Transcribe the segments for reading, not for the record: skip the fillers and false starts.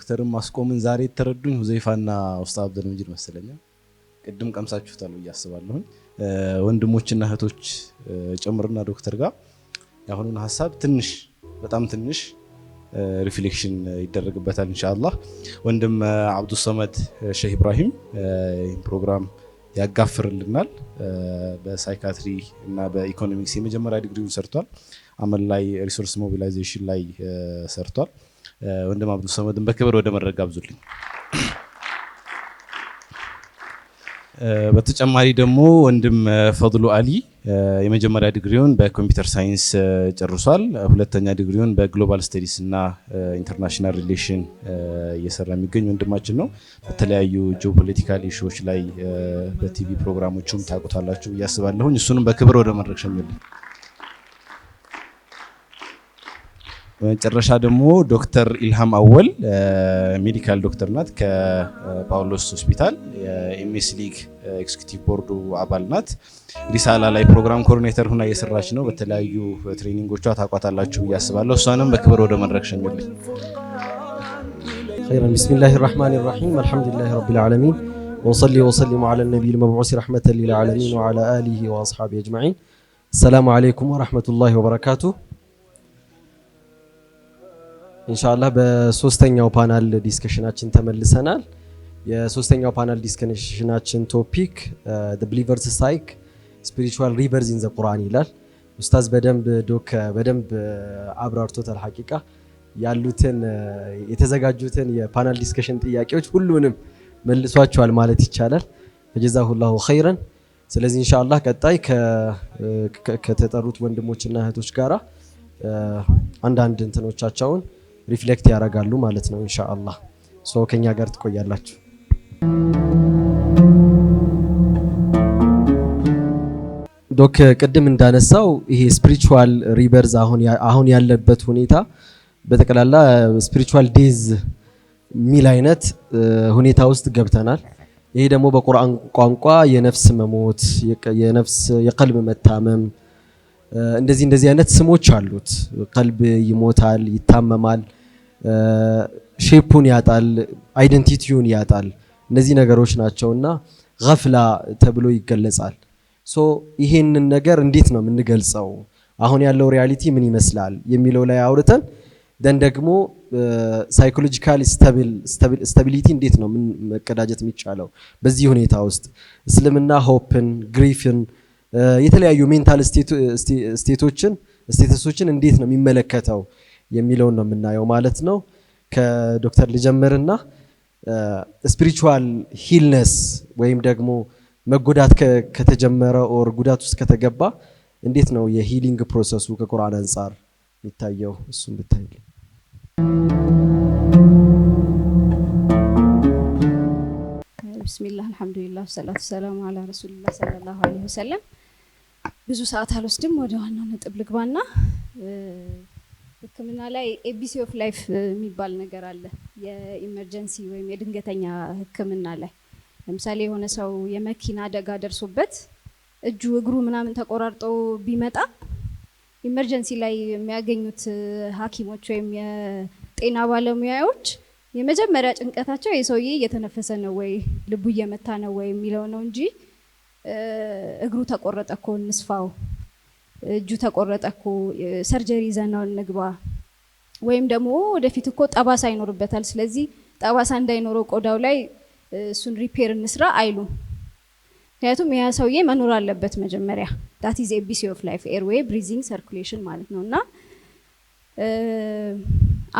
ዶክተርም ማስቆምን ዛሬ ተረዱኝ ሁዘይፋና ኡስታዝ አብዱልመጂድ መሰለኛ ቅድም ቀምሳችሁታል ያስባለሁ ወንድሞችና እህቶች ጨምርና ዶክተር ጋር ያሁኑን ሐሳብ ትንሽ በጣም ትንሽ ሪፍሌክሽን ይደረግበታል ኢንሻአላህ ወንድም አብዱ ሰመድ ሼህ ኢብራሂም ፕሮግራም ያጋፍርልናል በሳይካትሪ እና በኢኮኖሚክስ የመጀመሪያ ዲግሪውን ሰርቷል አመል ላይ ሪሶርስ ሞቢላይዜሽን ላይ ሰርቷል ወንድም አብዱ ሰመድን በክብር ወደ መድረክ ጋብዙልኝ በተጨማሪ ደግሞ ወንድም ፈድሉ አሊ የመጀመሪያ ዲግሪውን በኮምፒውተር ሳይንስ ጨርሷል ሁለተኛ ዲግሪውን በግሎባል ስተዲስ እና ኢንተርናሽናል ሪሌሽን እየሰራ የሚገኝ ወንድማችን ነው በተለያዩ ጂኦፖለቲካል ኢሹዎች ላይ በቲቪ ፕሮግራሞችም ታውቁታላችሁ ያስባለሁ እሱንም በክብር ወደ መድረክ ሸኝልኝ መጨረሻ ደግሞ ዶክተር ኢልሃም አወል ሜዲካል ዶክተር ናት ከፓውሎስ ሆስፒታል የኤምኤስ ሊግ ኤክስኪዩቲቭ ቦርዱ አባል ናት ሪሳላ ላይ ፕሮግራም ኮኦርዲኔተር ሆና እየሰራች ነው በተለያዩ ትሬኒንጎቿ ታቋታላችሁ ያስባለሁ እሷንም በክብር ወደ መድረክ ሸኝልኝ خيرا بسم الله الرحمن الرحيم الحمد لله رب العالمين وصلي وسلم على النبي المبعوث رحمة للعالمين وعلى آله وأصحابه أجمعين السلام عليكم ورحمة الله وبركاته ኢንሻአላህ በሶስተኛው ፓናል ዲስከሽናችን ተመልሰናል የሶስተኛው ፓናል ዲስከሽናችን ቶፒክ the believers psyche spiritual rebirth in the Quran ይላል ኡስታዝ በደንብ አብራርቶታል ሐቂቃ ያሉትን የተዘጋጁትን የፓናል ዲስከሽን ጥያቄዎች ሁሉንም መልሷቸዋል ማለት ይቻላል ፈጀዛሁላሁ ኸይረን ስለዚህ ኢንሻአላህ ቀጣይ ከተጠሩት ወንድሞችና እህቶች ጋራ አንዳንድ እንትኖቻቸውን ሪፍሌክት ያደርጋሉ ማለት ነው ኢንሻአላህ ሶ ከኛ ጋር ትቆያላችሁ ዶክ ቅድም እንዳነሳው ይሄ ስፒሪቹዋል ሪበርዝ አሁን ያለበት ሁኔታ በተቀላላ ስፒሪቹዋል ዴዝ ሚል አይነት ሁኔታ ውስጥ ገብተናል ይሄ ደግሞ በቁርአን ቋንቋ የነፍስ መሞት የቀልብ መታመም እንደዚህ አይነት ስሞች አሉት ቀልብ ይሞታል ይታመማል ሼፑን ያጣል አይደንቲቲውን ያጣል እነዚህ ነገሮች ናቸውና ገፍላ ተብሎ ይገለጻል ሶ ይሄንን ነገር እንዴት ነው የምንገልጸው አሁን ያለው ሪያሊቲ ምን ይመስላል የሚለው ላይ አውርተን ደን ደግሞ ሳይኮሎጂካሊ ስታቢሊቲ እንዴት ነው መቀዳጀት የሚቻለው በዚህ ሁኔታ ውስጥ እስልምና ሆፕን ግሪፍን የተለያዩ ሜንታል ስቴቶችን እንዴት ነው የሚመለከተው የሚለው ነው የምናየው ማለት ነው ከዶክተር ልጀምርና ስፒሪቹዋል ሂልነስ ወይም ደግሞ መጎዳት ከተጀመረ ኦር ጉዳት ውስጥ ከተገባ እንዴት ነው የሂሊንግ ፕሮሰሱ ከቁርአን አንፃር የሚታየው እሱን ብታይልኝ ቢስሚላህ አልহামዱሊላህ ሰላቱ ሰላሙ አላ ረሱልላህ ሰለላሁ ዐለይሂ ወሰለም ብዙ ሰዓት አልወስድም ወደ ዋናው ነጥብ ልግባና ህክምና ላይ ኤቢሲ ኦፍ ላይፍ የሚባል ነገር አለ የኢመርጀንሲ ወይም የድንገተኛ ህክምና ላይ ለምሳሌ የሆነ ሰው የመኪና አደጋ ደርሶበት እጁ እግሩ ምናምን ተቆራርጦ ቢመጣ ኢመርጀንሲ ላይ የሚያገኙት ሐኪሞች ወይም የጤና ባለሙያዎች የመጀመሪያ ጭንቀታቸው የሰውዬ እየተነፈሰ ነው ወይ ልቡ እየመታ ነው ወይ የሚለው ነው እንጂ እግሩ ተቆረጠ እኮ እንስፋው እጁ ተቆረጠ እኮ ሰርጀሪ ዘናው ንግባ ወይም ደግሞ ወደፊት እኮ ጠባሳ ይኖርበታል ስለዚህ ጠባሳ እንዳይኖረው ቆዳው ላይ እሱን ሪፔር እንስራ አይሉ ምክንያቱም ያ ሰውዬ መኖር አለበት መጀመሪያ that is ABC of life airway breathing circulation ማለት ነውና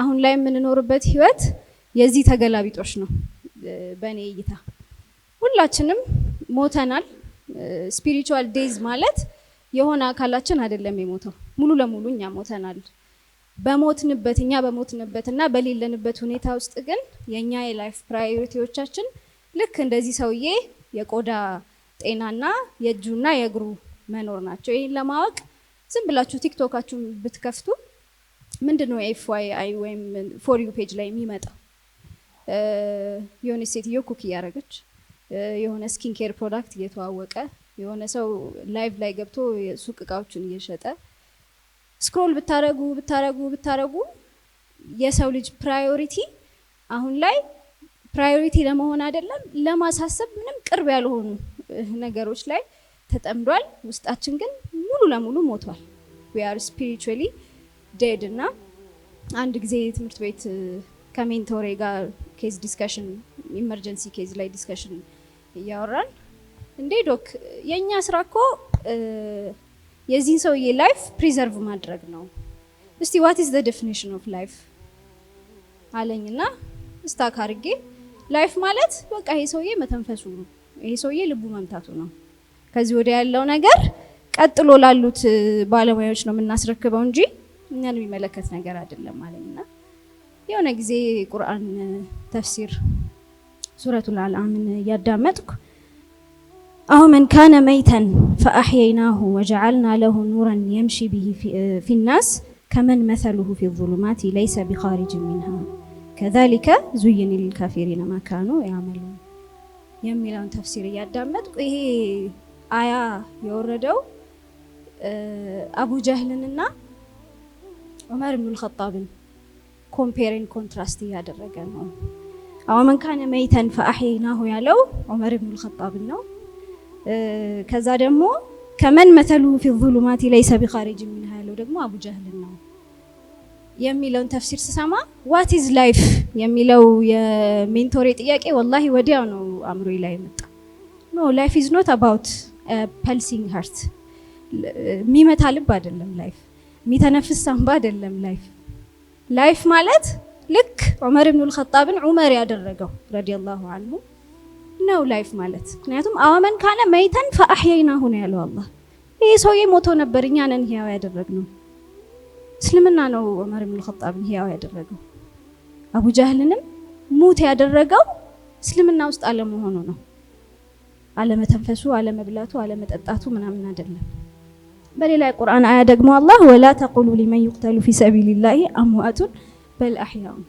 አሁን ላይ የምንኖርበት ህይወት የዚህ ተገላቢጦሽ ነው በኔ እይታ ሁላችንም ሞተናል ስፒሪቹዋል ዴዝ ማለት የሆነ አካላችን አይደለም የሞተው ሙሉ ለሙሉ እኛ ሞተናል በሞትንበትና በሌለንበት ሁኔታ ውስጥ ግን የኛ የላይፍ ፕራዮሪቲዎቻችን ልክ እንደዚህ ሰውዬ የቆዳ ጤናና የእጁና የእግሩ መኖር ናቸው ይሄን ለማወቅ ዝም ብላችሁ ቲክቶካችሁን ብትከፍቱ ምንድነው ኤፍዋይ ወይም ፎር ዩ ፔጅ ላይ የሚመጣው የሆነ ሴትዮ ኩክ ያረጋች የሆነ ስኪን ኬር ፕሮዳክት እየተዋወቀ የሆነ ሰው ላይቭ ላይ ገብቶ የሱቅ እቃዎችን እየሸጠ ስክሮል ብታረጉ የሰው ልጅ ፕራዮሪቲ አሁን ላይ ፕራዮሪቲ ለመሆን አይደለም ለማሳሰብ ምንም ቅርብ ያልሆኑ ነገሮች ላይ ተጠምዷል። ውስጣችን ግን ሙሉ ለሙሉ ሞቷል። we are spiritually dead። እና አንድ ጊዜ ትምህርት ቤት ከሜንቶሬ ጋር ኬዝ ዲስከሽን ኢመርጀንሲ ኬዝ ላይ ዲስከሽን እያወራን እንዴ ዶክ የኛ ስራ እኮ የዚህን ሰውዬ ላይፍ ፕሪዘርቭ ማድረግ ነው። እስቲ what is the definition of life አለኝና ስታክ አድርጌ ላይፍ ማለት በቃ ይሄ ሰውዬ መተንፈሱ ነው፣ ይሄ ሰውዬ ልቡ መምታቱ ነው። ከዚህ ወዲያ ያለው ነገር ቀጥሎ ላሉት ባለሙያዎች ነው የምናስረክበው እንጂ እኛን የሚመለከት ነገር አይደለም አለኝና የሆነ ጊዜ ቁርአን ተፍሲር ሱረቱል አንዓምን ያዳመጥኩ አው መን ካነ መይተን ፈአህየይናሁ ወጀዐልና ለሁ ኑረን የምሺ ቢሂ ፊናስ ከመን መሰሉሁ ፊ ዙሉማት ለይሰ ቢኻሪጅ ሚንሃ ከዛሊከ ዙይነ ሊልካፊሪነ ማ ካኑ ያዕመሉን የሚለውን ተፍሲር እያዳመጥኩ ይሄ አያ የወረደው አቡ ጀህልንና ዑመር ኢብኑ አልኸጣብን ኮምፔሪንግ ኮንትራስት እያደረገ ነው። አው መን ካነ መይተን ፈአህየይናሁ ያለው ዑመር ኢብኑ አልኸጣብን ነው። ከዛ ደግሞ ከመን መሰሉሁ ፊ ዙሉማት ለይሰ ቢኻሪጅ ሚንሃ ያለው ደግሞ አቡ ጀህልን ነው የሚለውን ተፍሲር ስሰማ ዋት ኢዝ ላይፍ የሚለው የሜንቶሬ ጥያቄ ወላሂ ወዲያው ነው አእምሮዬ ላይ መጣ። ኖ ላይፍ ኢዝ ኖት አባውት ፐልሲንግ ሃርት። የሚመታ ልብ አይደለም ላይፍ፣ የሚተነፍስ ሳንባ አይደለም ላይፍ። ላይፍ ማለት ልክ ዑመር ኢብኑ አልኸጣብን ዑመር ያደረገው ረዲየላሁ ዐንሁ ነው ላይፍ ማለት። ምክንያቱም አወመን ካነ መይተን ፈአህየይናሁ ነው ያለው አላህ። ይሄ ሰውዬ ሞቶ ነበር፣ እኛ ነን ህያው ያደረግነው። እስልምና ነው ዑመር ኢብኑ አልኸጣብን ህያው ያደረገው። አቡ ጀህልንም ሙት ያደረገው እስልምና ውስጥ አለመሆኑ ነው። አለመተንፈሱ፣ አለመብላቱ፣ አለመጠጣቱ ምናምን አይደለም። በሌላ የቁርአን አያ ደግሞ አላህ ወላ ተቁሉ ሊመን ይቅተሉ ፊ ሰቢልላሂ አምዋቱን በል አህያኡን፣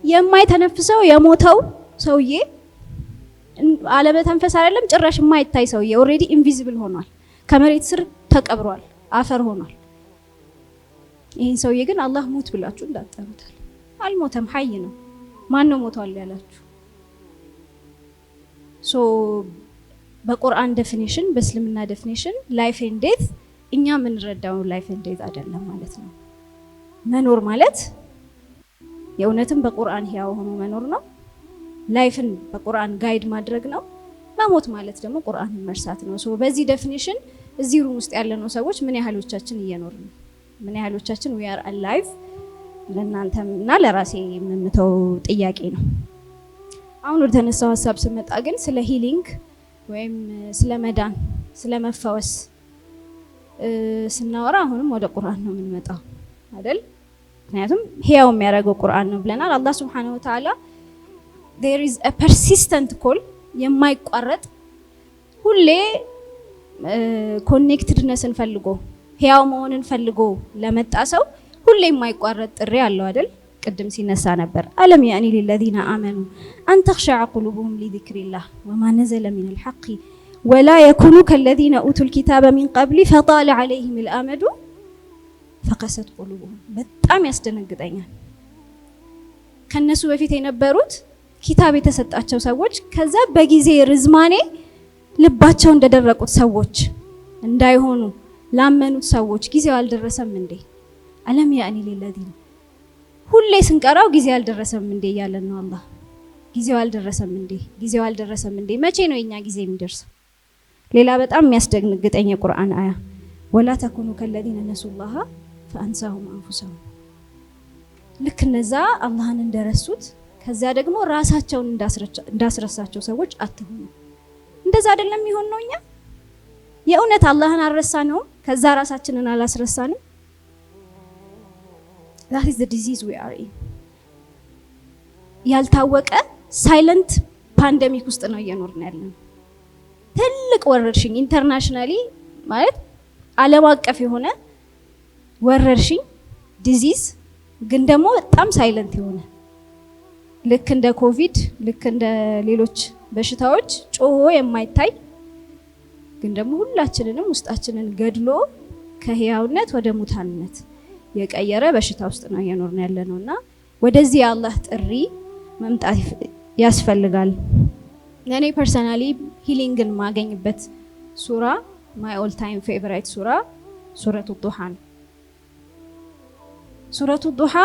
የማይተነፍሰው የሞተው ሰውዬ አለመተንፈስ አይደለም ጭራሽ የማይታይ ሰውዬ ኦልሬዲ ኢንቪዚብል ሆኗል፣ ከመሬት ስር ተቀብሯል፣ አፈር ሆኗል። ይሄን ሰውዬ ግን አላህ ሞት ብላችሁ እንዳጠሩታል። አልሞተም፣ ሐይ ነው። ማን ነው ሞቷል ያላችሁ? ሶ በቁርአን ዴፊኒሽን በእስልምና ዴፊኒሽን ላይፍ ኤንድ ዴት እኛ የምንረዳው ላይፍ ኤንድ ዴት አይደለም ማለት ነው። መኖር ማለት የእውነትም በቁርአን ህያው ሆኖ መኖር ነው። ላይፍን በቁርአን ጋይድ ማድረግ ነው። መሞት ማለት ደግሞ ቁርአንን መርሳት ነው። ሶ በዚህ ዴፊኒሽን እዚህ ሩም ውስጥ ያለነው ሰዎች ምን ያህሎቻችን እየኖርን ነው? ምን ያህሎቻችን we are alive? ለእናንተም እና ለራሴ የምምተው ጥያቄ ነው። አሁን ወደ ተነሳው ሀሳብ ስመጣ ግን ስለ ሂሊንግ ወይም ስለ መዳን ስለ መፈወስ ስናወራ አሁንም ወደ ቁርአን ነው የምንመጣው አይደል? ምክንያቱም ህያው የሚያደርገው ቁርአን ነው ብለናል። አላህ Subhanahu Wa Ta'ala there is a persistent call የማይቋረጥ ሁሌ ኮኔክትድነስን ፈልጎ ህያው መሆንን ፈልጎ ለመጣ ሰው ሁሌ የማይቋረጥ ጥሪ አለው አይደል? ቅድም ሲነሳ ነበር አለም ያኒ ለለዚነ አመኑ አን ተኽሸዐ ቁሉቡሁም ሊዚክሪላህ ወማ ነዘለ ሚነል ሐቅ ወላ የኩኑ ከለዚነ ኡቱል ኪታበ ሚን ቀብሊ ፈጣለ ዐለይሂሙል አመዱ ፈቀሰት ቁሉቡሁም። በጣም ያስደነግጠኛል። ከነሱ በፊት የነበሩት ኪታብ የተሰጣቸው ሰዎች ከዛ በጊዜ ርዝማኔ ልባቸው እንደደረቁት ሰዎች እንዳይሆኑ ላመኑት ሰዎች ጊዜው አልደረሰም እንዴ? አለም ያኒ ለለዚነ ሁሌ ስንቀራው ጊዜ አልደረሰም እንዴ እያለን ነው አላህ። ጊዜው አልደረሰም እንዴ? ጊዜው አልደረሰም እንዴ? መቼ ነው የኛ ጊዜ የሚደርሰው? ሌላ በጣም የሚያስደነግጠኝ የቁርአን አያ ወላ ተኩኑ ከለዚነ ነሱላህ ፈአንሳሁም አንፉሰሁም። ልክ እነዛ አላህን እንደረሱት ከዛ ደግሞ ራሳቸውን እንዳስረሳቸው ሰዎች አትሁኑ። እንደዛ አይደለም ይሆን ነው። እኛ የእውነት አላህን አልረሳነውም፣ ከዛ ራሳችንን አላስረሳንም። that is the disease we are in። ያልታወቀ ሳይለንት ፓንደሚክ ውስጥ ነው እየኖርን ያለነው። ትልቅ ወረርሽኝ ኢንተርናሽናሊ ማለት ዓለም አቀፍ የሆነ ወረርሽኝ ዲዚዝ ግን ደግሞ በጣም ሳይለንት የሆነ ልክ እንደ ኮቪድ ልክ እንደ ሌሎች በሽታዎች ጮሆ የማይታይ ግን ደግሞ ሁላችንንም ውስጣችንን ገድሎ ከህያውነት ወደ ሙታንነት የቀየረ በሽታ ውስጥ ነው እየኖርን ያለነውና ወደዚህ የአላህ ጥሪ መምጣት ያስፈልጋል። ለኔ ፐርሰናሊ ሂሊንግን ማገኝበት ሱራ ማይ ኦል ታይም ፌቨራይት ሱረቱ ዱሃ ነው። ሱረቱ ዱሃ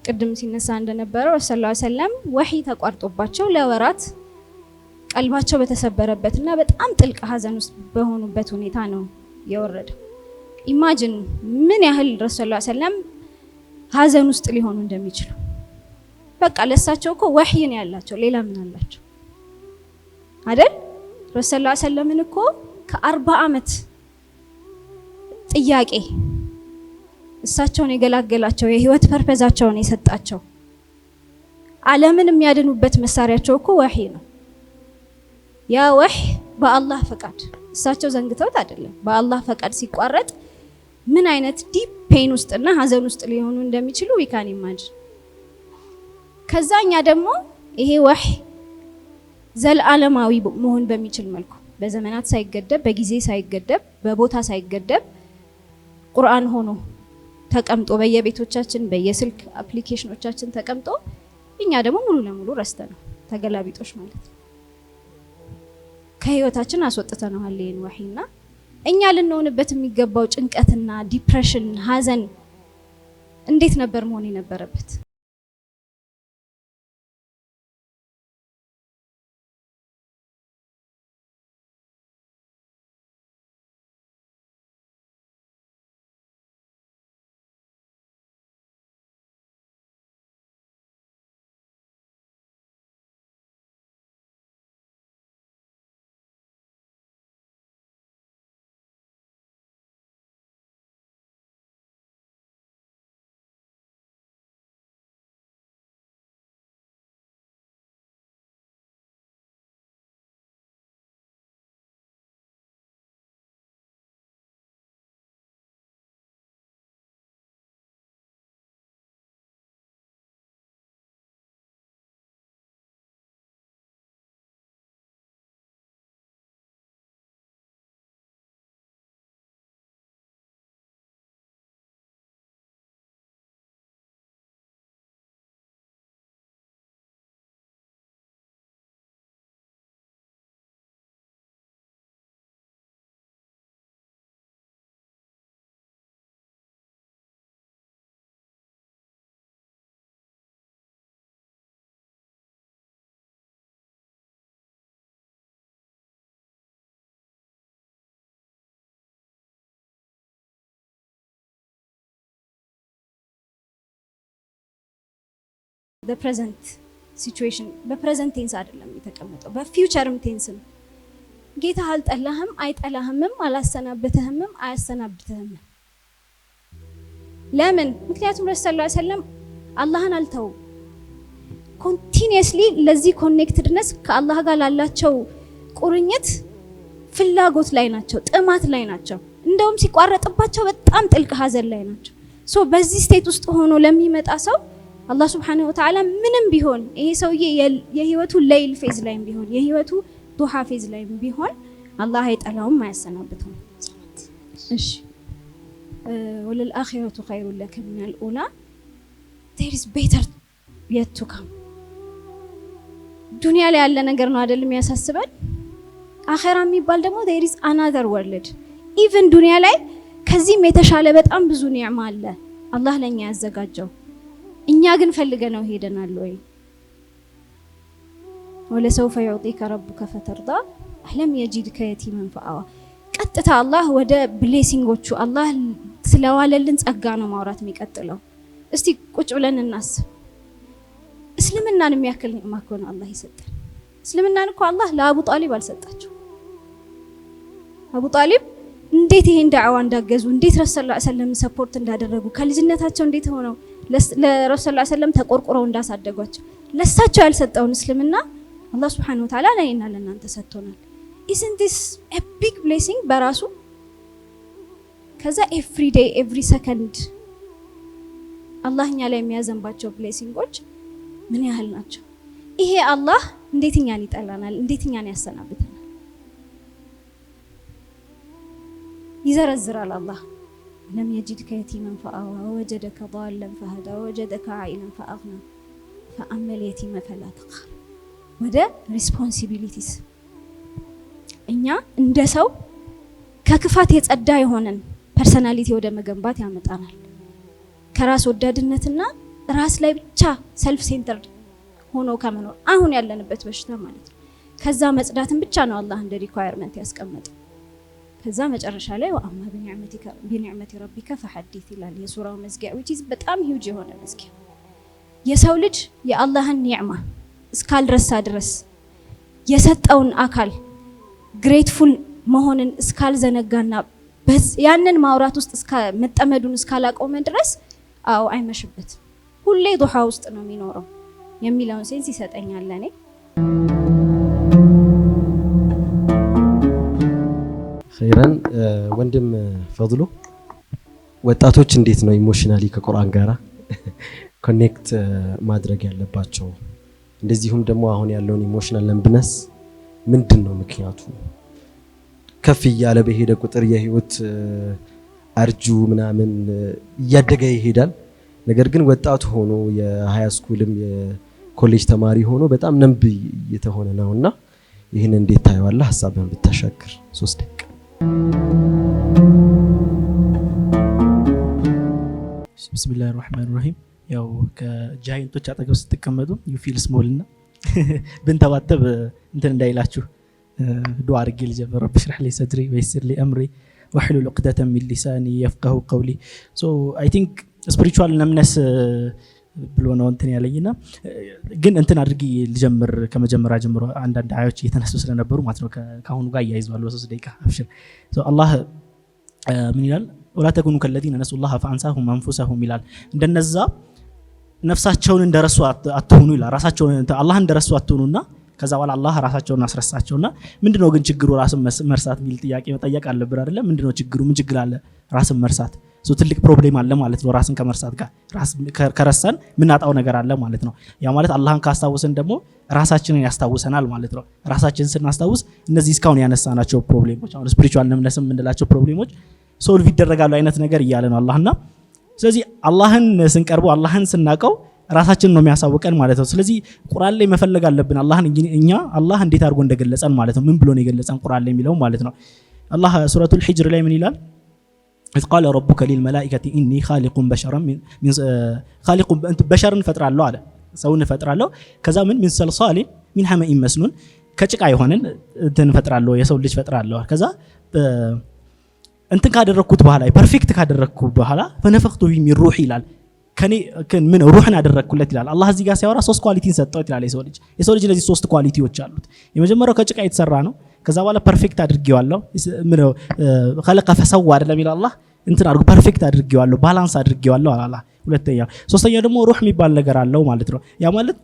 ቅድም ሲነሳ እንደነበረው ሰለላሁ ዐለይሂ ወሰለም ወህይ ተቋርጦባቸው ለወራት ቀልባቸው በተሰበረበትና በጣም ጥልቅ ሀዘን ውስጥ በሆኑበት ሁኔታ ነው የወረደው። ኢማጂን ምን ያህል ረሱል ሰለላሁ ዐለይሂ ወሰለም ሀዘን ውስጥ ሊሆኑ እንደሚችሉ። በቃ ለሳቸው እኮ ወህይ ነው ያላቸው፣ ሌላ ምን አላቸው አይደል? ረሱል ሰለላሁ ዐለይሂ ወሰለምን እኮ ከ40 ዓመት ጥያቄ እሳቸውን የገላገላቸው የህይወት ፐርፐዛቸውን የሰጣቸው ዓለምን የሚያድኑበት መሳሪያቸው እኮ ወህይ ነው። ያ ወህይ በአላህ ፈቃድ እሳቸው ዘንግተውት አይደለም፣ በአላህ ፈቃድ ሲቋረጥ ምን አይነት ዲፕ ፔን ውስጥና ሀዘን ውስጥ ሊሆኑ እንደሚችሉ ዊካን ኢማጂን። ከዛኛ ደግሞ ይሄ ወህይ ዘላለማዊ መሆን በሚችል መልኩ በዘመናት ሳይገደብ፣ በጊዜ ሳይገደብ፣ በቦታ ሳይገደብ ቁርአን ሆኖ ተቀምጦ በየቤቶቻችን በየስልክ አፕሊኬሽኖቻችን ተቀምጦ እኛ ደግሞ ሙሉ ለሙሉ ረስተነው ተገላቢጦሽ ማለት ነው። ከህይወታችን አስወጥተነዋል ይሄን ወህይና እኛ ልንሆንበት የሚገባው ጭንቀትና ዲፕሬሽን ሀዘን እንዴት ነበር መሆን የነበረበት? the present situation በፕሬዘንት ቴንስ አይደለም የተቀመጠው፣ በፊውቸርም ቴንስ ነው። ጌታ አልጠላህም፣ አይጠላህምም፣ አላሰናብተህምም፣ አያሰናብተህም። ለምን? ምክንያቱም ረሱል ሰለላሁ ዐለይሂ ወሰለም አላህን አልተውም። ኮንቲኒየስሊ ለዚህ ኮኔክትድነስ ከአላህ ጋር ላላቸው ቁርኝት ፍላጎት ላይ ናቸው፣ ጥማት ላይ ናቸው። እንደውም ሲቋረጥባቸው በጣም ጥልቅ ሀዘን ላይ ናቸው። ሶ በዚህ ስቴት ውስጥ ሆኖ ለሚመጣ ሰው አላህ ሱብሓነሁ ወተዓላ ምንም ቢሆን ይሄ ሰውዬ የህይወቱ ሌይል ፌዝ ላይም ቢሆን የህይወቱ ዱሃ ፌዝ ላይም ቢሆን አላህ አይጠላውም፣ አያሰናብተውም። እሺ ወለልአኺረቱ ኸይሩን ለከ ሚነል ኡላ there is better yet to come። ዱንያ ላይ ያለ ነገር ነው አይደል የሚያሳስበን? አኺራ የሚባል ደግሞ there is another world። ኢቭን ዱንያ ላይ ከዚህም የተሻለ በጣም ብዙ ኒዕማ አለ አላህ ለኛ ያዘጋጀው። እኛ ግን ፈልገነው ሄደናል ወይ? ወለሰውፈ ዩዕጢከ ረቡከ ፈተርዳ አለም የጂድከ የቲመን ፈአዋ። ቀጥታ አላህ ወደ ብሌሲንጎቹ አላህ ስለዋለልን ጸጋ ነው ማውራት የሚቀጥለው። እስቲ ቁጭ ብለን እናስብ። እስልምናን የሚያክል ኒዕማ እኮ ነው አላህ ይሰጣል። እስልምናን እኮ አላህ ለአቡ ጣሊብ አልሰጣቸው። አቡ ጣሊብ እንዴት ይሄን ዳዕዋ እንዳገዙ፣ እንዴት ረሱል ሰለላሁ ዐለይሂ ወሰለም ሰፖርት እንዳደረጉ፣ ከልጅነታቸው እንዴት ሆነው ለረሱል ሰለላሁ ዐለይሂ ወሰለም ተቆርቆረው እንዳሳደጓቸው ለሳቸው ያልሰጠውን እስልምና አላህ Subhanahu Wa Ta'ala ለእኛና ለእናንተ ሰጥቶናል። isn't this a big blessing በራሱ? ከዛ every day every second አላህ እኛ ላይ የሚያዘንባቸው ብሌሲንጎች ምን ያህል ናቸው? ይሄ አላህ እንዴት እኛን ይጠላናል? እንዴት እኛን ያሰናብተናል? ይዘረዝራል አላህ ለም የጂድከ የቲመን ፈአዋ ወወጀደከ ضالا فهدى ووجدك عائلا فأغنى ፈአመል የቲመ ፈላ ተቅሀር። ወደ ሪስፖንሲቢሊቲስ እኛ እንደ ሰው ከክፋት የጸዳ የሆነን ፐርሰናሊቲ ወደ መገንባት ያመጣናል። ከራስ ወዳድነትና ራስ ላይ ብቻ ሰልፍ ሴንተርድ ሆኖ ከመኖር አሁን ያለንበት በሽታ ማለት ነው። ከዛ መጽዳትን ብቻ ነው አላህ እንደ ሪኳየርመንት ያስቀመጠው። ከዛ መጨረሻ ላይ ወአማ ቢኒዕመቲ ረቢከ ፈሐዲት ይላል የሱራው መዝጊያ which is በጣም ሂውጅ የሆነ መዝጊያ። የሰው ልጅ የአላህን ኒዕማ እስካልረሳ ድረስ የሰጠውን አካል ግሬትፉል መሆንን እስካልዘነጋና ያንን ማውራት ውስጥ መጠመዱን እስካላቆመ ድረስ አው አይመሽበት ሁሌ ዱሃ ውስጥ ነው የሚኖረው የሚለውን ሴንስ ይሰጠኛል ለኔ። ኸይረን ወንድም ፈድሉ ወጣቶች እንዴት ነው ኢሞሽናሊ ከቁርአን ጋራ ኮኔክት ማድረግ ያለባቸው? እንደዚሁም ደግሞ አሁን ያለውን ኢሞሽናል ለምብነስ ምንድነው ምክንያቱ? ከፍ እያለ በሄደ ቁጥር የህይወት አርጁ ምናምን እያደገ ይሄዳል። ነገር ግን ወጣቱ ሆኖ የሃይ ስኩልም የኮሌጅ ተማሪ ሆኖ በጣም ነንብ እየተሆነ ነውና ይህን እንዴት ታየዋለህ? ሐሳብህን ብታሻክር 3 ደቂቃ። ቢስሚላሂር ረህማኒር ረሂም። ያው ከጃይንቶች አጠገብ ስትቀመጡ ዩ ፊል ስሞል እና ብንተባተብ እንትን እንዳይላችሁ ዱዓ አድርጌ ልጀምር። ረቢ ሽራህ ሊ ሰድሪ ወይስር ሊ አምሪ ወህሉል ዑቅደተ ሚን ሊሳኒ የፍቀሁ ቀውሊ። ሶ አይ ቲንክ ስፒሪቹዋል ነምነስ ብሎ ነው እንትን ያለኝና ግን እንትን አድርጌ ልጀምር። ከመጀመሪያ ጀምሮ አንዳንድ አያዎች እየተነሱ ስለነበሩ ማለት ነው ከአሁኑ ጋር እያይዘዋል በ3 ደቂቃ አብሽር። ሶ አላህ ምን ይላል? ወላ ተኩኑ ከለዚነ ነሱላህ ፈአንሳሁም አንፉሰሁም ይላል። እንደነዛ ነፍሳቸውን እንደረሱ አትሁኑ ይላል። ራሳቸውን አላህ እንደረሱ አትሁኑና ከዛ በኋላ አላህ ራሳቸውን አስረሳቸውና ምንድነው ግን ችግሩ? ራስን መርሳት የሚል ጥያቄ መጠየቅ አለብን አይደለ? ምንድነው ችግሩ? ምን ችግር አለ? ራስን መርሳት ትልቅ ፕሮብሌም አለ ማለት ነው። ራስን ከመርሳት ጋር ከረሳን ምናጣው ነገር አለ ማለት ነው። ያ ማለት አላህን ካስታወሰን ደግሞ ራሳችንን ያስታውሰናል ማለት ነው። ራሳችንን ስናስታውስ እነዚህ እስካሁን ያነሳናቸው ፕሮብሌሞች አሁን ስፒሪቹዋል ነምነስም የምንላቸው ፕሮብሌሞች ሶልቭ ይደረጋሉ አይነት ነገር እያለ ነው አላህና። ስለዚህ አላህን ስንቀርበው አላህን ስናቀው ራሳችንን ነው የሚያሳውቀን ማለት ነው። ስለዚህ ቁርአን ላይ መፈለግ አለብን አላህን እኛ አላህ እንዴት አድርጎ እንደገለጸን ማለት ነው። ምን ብሎ ነው የገለጸን ቁርአን ላይ የሚለው ማለት ነው። አላህ ሱረቱል ሂጅር ላይ ምን ይላል? إذ قال ربك للملائكة إني خالق بشرا ፈጥራለሁ አለ። ሰውን ፈጥራለሁ ከዛ min صلصال من حمأ مسنون ከጭቃ የሆነን እንትን ፈጥራለሁ የሰው ልጅ ፈጥራለሁ። ከዛ እንትን ካደረኩት በኋላ ፐርፌክት ካደረኩ በኋላ ፈነፈኽቱ ፊህ ሚን ሩህ ይላል። ከኔ ምን ሩህን አደረኩለት ይላል። አላህ እዚህ ጋር ሲያወራ 3 ኳሊቲን ሰጠው ይላል የሰው ልጅ ለዚህ 3 ኳሊቲዎች አሉት። የመጀመሪያው ከጭቃ የተሰራ ነው። ከዛ በኋላ ፐርፌክት አድርጌዋለሁ ምነው خلق فسوى አይደለም ይላል አላህ እንትን አድርጎ ፐርፌክት አድርጌዋለሁ ባላንስ አድርጌዋለሁ አላህ። ሁለተኛው ሶስተኛው ደግሞ ሩህ የሚባል ነገር አለው ማለት ነው። ያ ማለት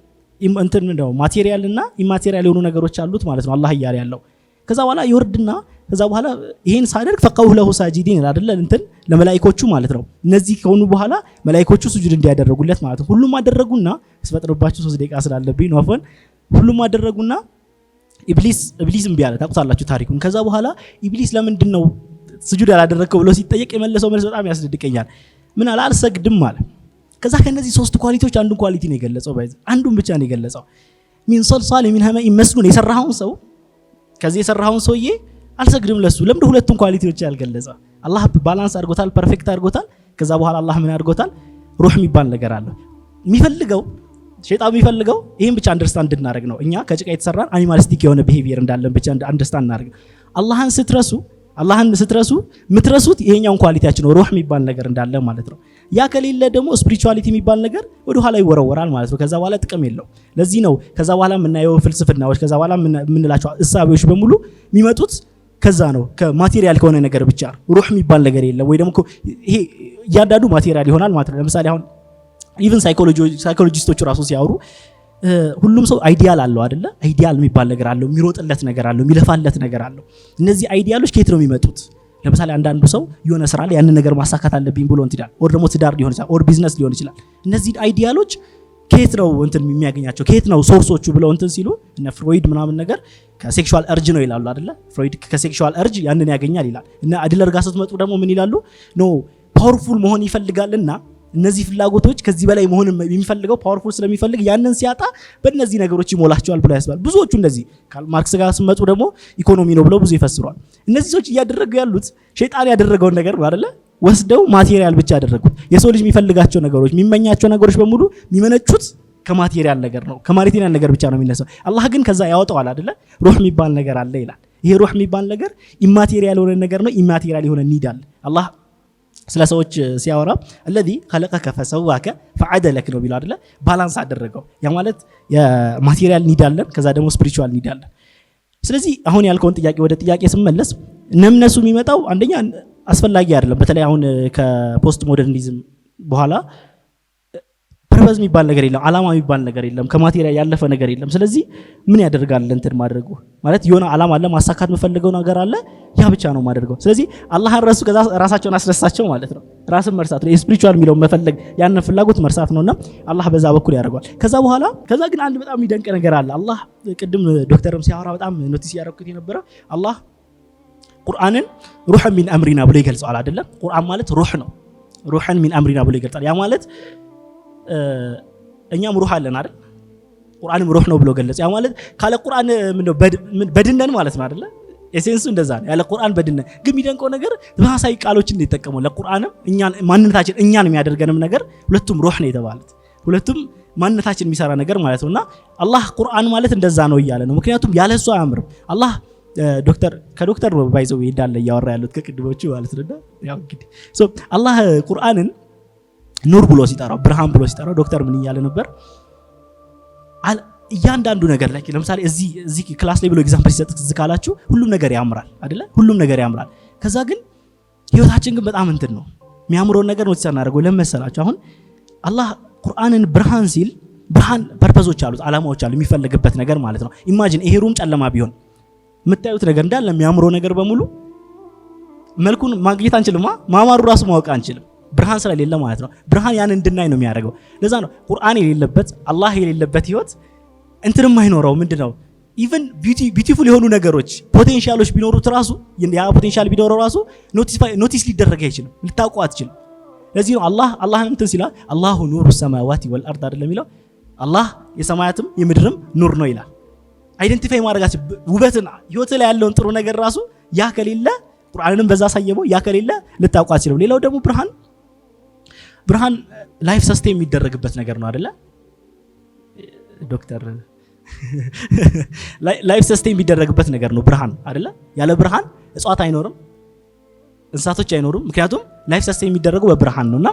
እንትን ነው ማቴሪያል እና ኢማቴሪያል የሆኑ ነገሮች አሉት ማለት ነው አላህ እያለ ያለው። ከዛ በኋላ ይወርድና ከዛ በኋላ ይሄን ሳደርግ ፈቀው ለሁ ሳጂዲን አይደለ እንትን ለመላእክቶቹ ማለት ነው። እነዚህ ከሆኑ በኋላ መላእክቶቹ ስጁድ እንዲያደርጉለት ማለት ነው። ሁሉም አደረጉና ስፈጥርባችሁ 3 ደቂቃ ስላለብኝ ነው አፈን። ሁሉም አደረጉና ኢብሊስ እምቢ አለ። ታውቁታላችሁ ታሪኩን። ከዛ በኋላ ኢብሊስ ለምንድን ነው ስጁድ ያላደረከው ብሎ ሲጠየቅ የመለሰው መልስ በጣም ያስደድቀኛል። ምን አለ? አልሰግድም አለ። ከዛ ከነዚህ 3 ኳሊቲዎች አንዱን ኳሊቲ ነው የገለጸው። አንዱን ብቻ ነው የገለጸው። ሚን ሶልሳል ሚን ሐመ መስኑን የሰራውን ሰው ከዚህ የሰራውን ሰውዬ አልሰግድም ለሱ። ለምን ሁለቱን ኳሊቲዎች ያልገለጸ? አላህ ባላንስ አድርጎታል፣ ፐርፌክት አድርጎታል። ከዛ በኋላ አላህ ምን አድርጎታል? ሩህ የሚባል ነገር አለ። የሚፈልገው ሸይጣን የሚፈልገው ይሄን ብቻ አንደርስታንድ እንድናደርግ ነው። እኛ ከጭቃ የተሰራን አኒማሊስቲክ የሆነ ቢሄቪየር እንዳለን ብቻ አንደርስታንድ እናደርግ። አላህን ስትረሱ ምትረሱት ይሄኛውን ኳሊቲያችን ነው ሩህ የሚባል ነገር እንዳለ ማለት ነው። ያ ከሌለ ደግሞ ስፒሪቹዋሊቲ የሚባል ነገር ወደ ኋላ ይወረወራል ማለት ነው። ከዛ በኋላ ጥቅም የለው። ለዚህ ነው ከዛ በኋላ የምናየው ፍልስፍናዎች ከዛ በኋላ የምንላቸው እሳቤዎች በሙሉ የሚመጡት ከዛ ነው። ከማቴሪያል ከሆነ ነገር ብቻ ሩህ የሚባል ነገር የለም። ወይ ደግሞ ይሄ ያዳዱ ማቴሪያል ይሆናል ማለት ነው። ለምሳሌ አሁን ኢቭን ሳይኮሎጂስቶች ራሱ ሲያወሩ ሁሉም ሰው አይዲያል አለው አይደለ? አይዲያል የሚባል ነገር አለው፣ የሚሮጥለት ነገር አለው፣ የሚለፋለት ነገር አለው። እነዚህ አይዲያሎች ከየት ነው የሚመጡት? ለምሳሌ አንዳንዱ ሰው የሆነ ስራ ላይ ያንን ነገር ማሳካት አለብኝ ብሎ እንትን ይላል። ኦር ደግሞ ትዳር ሊሆን ይችላል፣ ኦር ቢዝነስ ሊሆን ይችላል። እነዚህ አይዲያሎች ከየት ነው እንትን የሚያገኛቸው? ከየት ነው ሶርሶቹ ብለው እንትን ሲሉ እነ ፍሮይድ ምናምን ነገር ከሴክሹዋል እርጅ ነው ይላሉ አይደለ? ፍሮይድ ከሴክሹዋል እርጅ ያንን ያገኛል ይላል። እና አድለር ጋር ስትመጡ ደግሞ ምን ይላሉ? ኖ ፓወርፉል መሆን ይፈልጋልና እነዚህ ፍላጎቶች ከዚህ በላይ መሆን የሚፈልገው ፓወርፉል ስለሚፈልግ ያንን ሲያጣ በእነዚህ ነገሮች ይሞላቸዋል ብሎ ያስባል። ብዙዎቹ እንደዚህ ማርክስ ጋር ስመጡ ደግሞ ኢኮኖሚ ነው ብለው ብዙ ይፈስሯል። እነዚህ ሰዎች እያደረጉ ያሉት ሸይጣን ያደረገውን ነገር ነው አይደለ? ወስደው ማቴሪያል ብቻ ያደረጉት። የሰው ልጅ የሚፈልጋቸው ነገሮች የሚመኛቸው ነገሮች በሙሉ የሚመነጩት ከማቴሪያል ነገር ነው። ከማቴሪያል ነገር ብቻ ነው የሚነሳው። አላህ ግን ከዛ ያወጣዋል አይደለ? ሩህ የሚባል ነገር አለ ይላል። ይሄ ሩህ የሚባል ነገር ኢማቴሪያል የሆነ ነገር ነው። ኢማቴሪያል የሆነ ኒድ አለ። አላህ ስለ ሰዎች ሲያወራ الذي خلقك فسواك فعدلك ነው ቢለው አይደለ? ባላንስ አደረገው። ያ ማለት የማቴሪያል ኒድ አለን፣ ከዛ ደግሞ ስፒሪቹዋል ኒድ አለን። ስለዚህ አሁን ያልከውን ጥያቄ ወደ ጥያቄ ስመለስ ነምነሱ የሚመጣው አንደኛ አስፈላጊ አይደለም። በተለይ አሁን ከፖስት ሞደርኒዝም በኋላ ፐርፐዝ የሚባል ነገር የለም፣ አላማ የሚባል ነገር የለም፣ ከማቴሪያል ያለፈ ነገር የለም። ስለዚህ ምን ያደርጋል እንትን ማድረጉ ማለት የሆነ አላማ አለ፣ ማሳካት የምፈልገው ነገር አለ፣ ያ ብቻ ነው ማደርገው። ስለዚህ አላህን ረሱ፣ ከዛ ራሳቸውን አስረሳቸው ማለት ነው። ራስን መርሳት ነው፣ ስፒሪቹዋል የሚለው መፈለግ፣ ያንን ፍላጎት መርሳት ነውና አላህ በዛ በኩል ያደርገዋል። ከዛ ግን አንድ በጣም የሚደንቅ ነገር አለ። አላህ ቅድም ዶክተርም ሲያወራ በጣም ኖቲስ ያደረኩት የነበረ አላህ ቁርአንን ሩህን ሚን አምሪና ብሎ ይገልጸዋል አይደለም? ቁርአን ማለት ሩህ ነው። ሩህን ሚን አምሪና ብሎ ይገልጻል። ያ ማለት እኛም ሩህ አለን አይደል? ቁርአንም ሩህ ነው ብሎ ገለጸ። ያ ማለት ካለ ቁርአን በድነን ማለት ነው አይደል? ኤሴንሱ እንደዛ ነው። ያለ ቁርአን በድነን። ግን የሚደንቀው ነገር ተመሳሳይ ቃሎችን እንደተጠቀመው ለቁርአንም እኛን ማንነታችን እኛን የሚያደርገንም ነገር ሁለቱም ሩህ ነው የተባሉት። ሁለቱም ማንነታችን የሚሰራ ነገር ማለት ነውና አላህ ቁርአን ማለት እንደዛ ነው እያለ ነው። ምክንያቱም ያለሱ አያምርም። አላህ ከዶክተር ነው ባይዘው እንዳለ እያወራ ያሉት ከቅድሞቹ ማለት ነው። ያው እንግዲህ አላህ ቁርአንን ኑር ብሎ ሲጠራው ብርሃን ብሎ ሲጠራው ዶክተር ምን እያለ ነበር? እያንዳንዱ ነገር ላይ ለምሳሌ እዚህ ክላስ ላይ ብሎ ኤግዛምፕል ሲሰጥ ካላችሁ ሁሉም ነገር ያምራል አይደለ? ሁሉም ነገር ያምራል። ከዛ ግን ህይወታችን ግን በጣም እንትን ነው የሚያምረውን ነገር ነው ተሰናረገው ለመሰላችሁ። አሁን አላህ ቁርአንን ብርሃን ሲል ብርሃን ፐርፐዞች አሉት፣ አላማዎች አሉ፣ የሚፈልግበት ነገር ማለት ነው። ኢማጂን ይሄ ሩም ጨለማ ቢሆን የምታዩት ነገር እንዳለ የሚያምረው ነገር በሙሉ መልኩን ማግኘት አንችልም፣ ማማሩ ራሱ ማወቅ አንችልም፣ ብርሃን ስለሌለ ማለት ነው። ብርሃን ያን እንድናይ ነው የሚያደርገው። ለዛ ነው ቁርአን የሌለበት አላህ የሌለበት ህይወት እንትንም አይኖረው። ምንድነው ኢቭን ቢዩቲፉል የሆኑ ነገሮች ፖቴንሻሎች ቢኖሩት ራሱ ያ ፖቴንሻል ቢኖረው ራሱ ኖቲስ ሊደረግ አይችልም፣ ልታውቀው አትችልም። ለዚህ ነው አላህ እንትን ሲላ አላሁ ኑሩ ሰማዋቲ ወልአርድ አይደለም የሚለው? አላህ የሰማያትም የምድርም ኑር ነው ይላል። አይደንቲፋይ ማድረጋችን ውበትን ህይወት ላይ ያለውን ጥሩ ነገር ራሱ ያ ከሌለ ቁርአንንም በዛ ሳየበው ያ ከሌለ ልታውቀው አትችልም። ሌላው ደግሞ ብርሃን ላይፍ ሰስቴን የሚደረግበት ነገር ነው አይደለ ዶክተር? ላይፍ ሰስቴን የሚደረግበት ነገር ነው ብርሃን አይደለ? ያለ ብርሃን እጽዋት አይኖርም፣ እንስሳቶች አይኖሩም። ምክንያቱም ላይፍ ሰስቴን የሚደረገው በብርሃን ነውና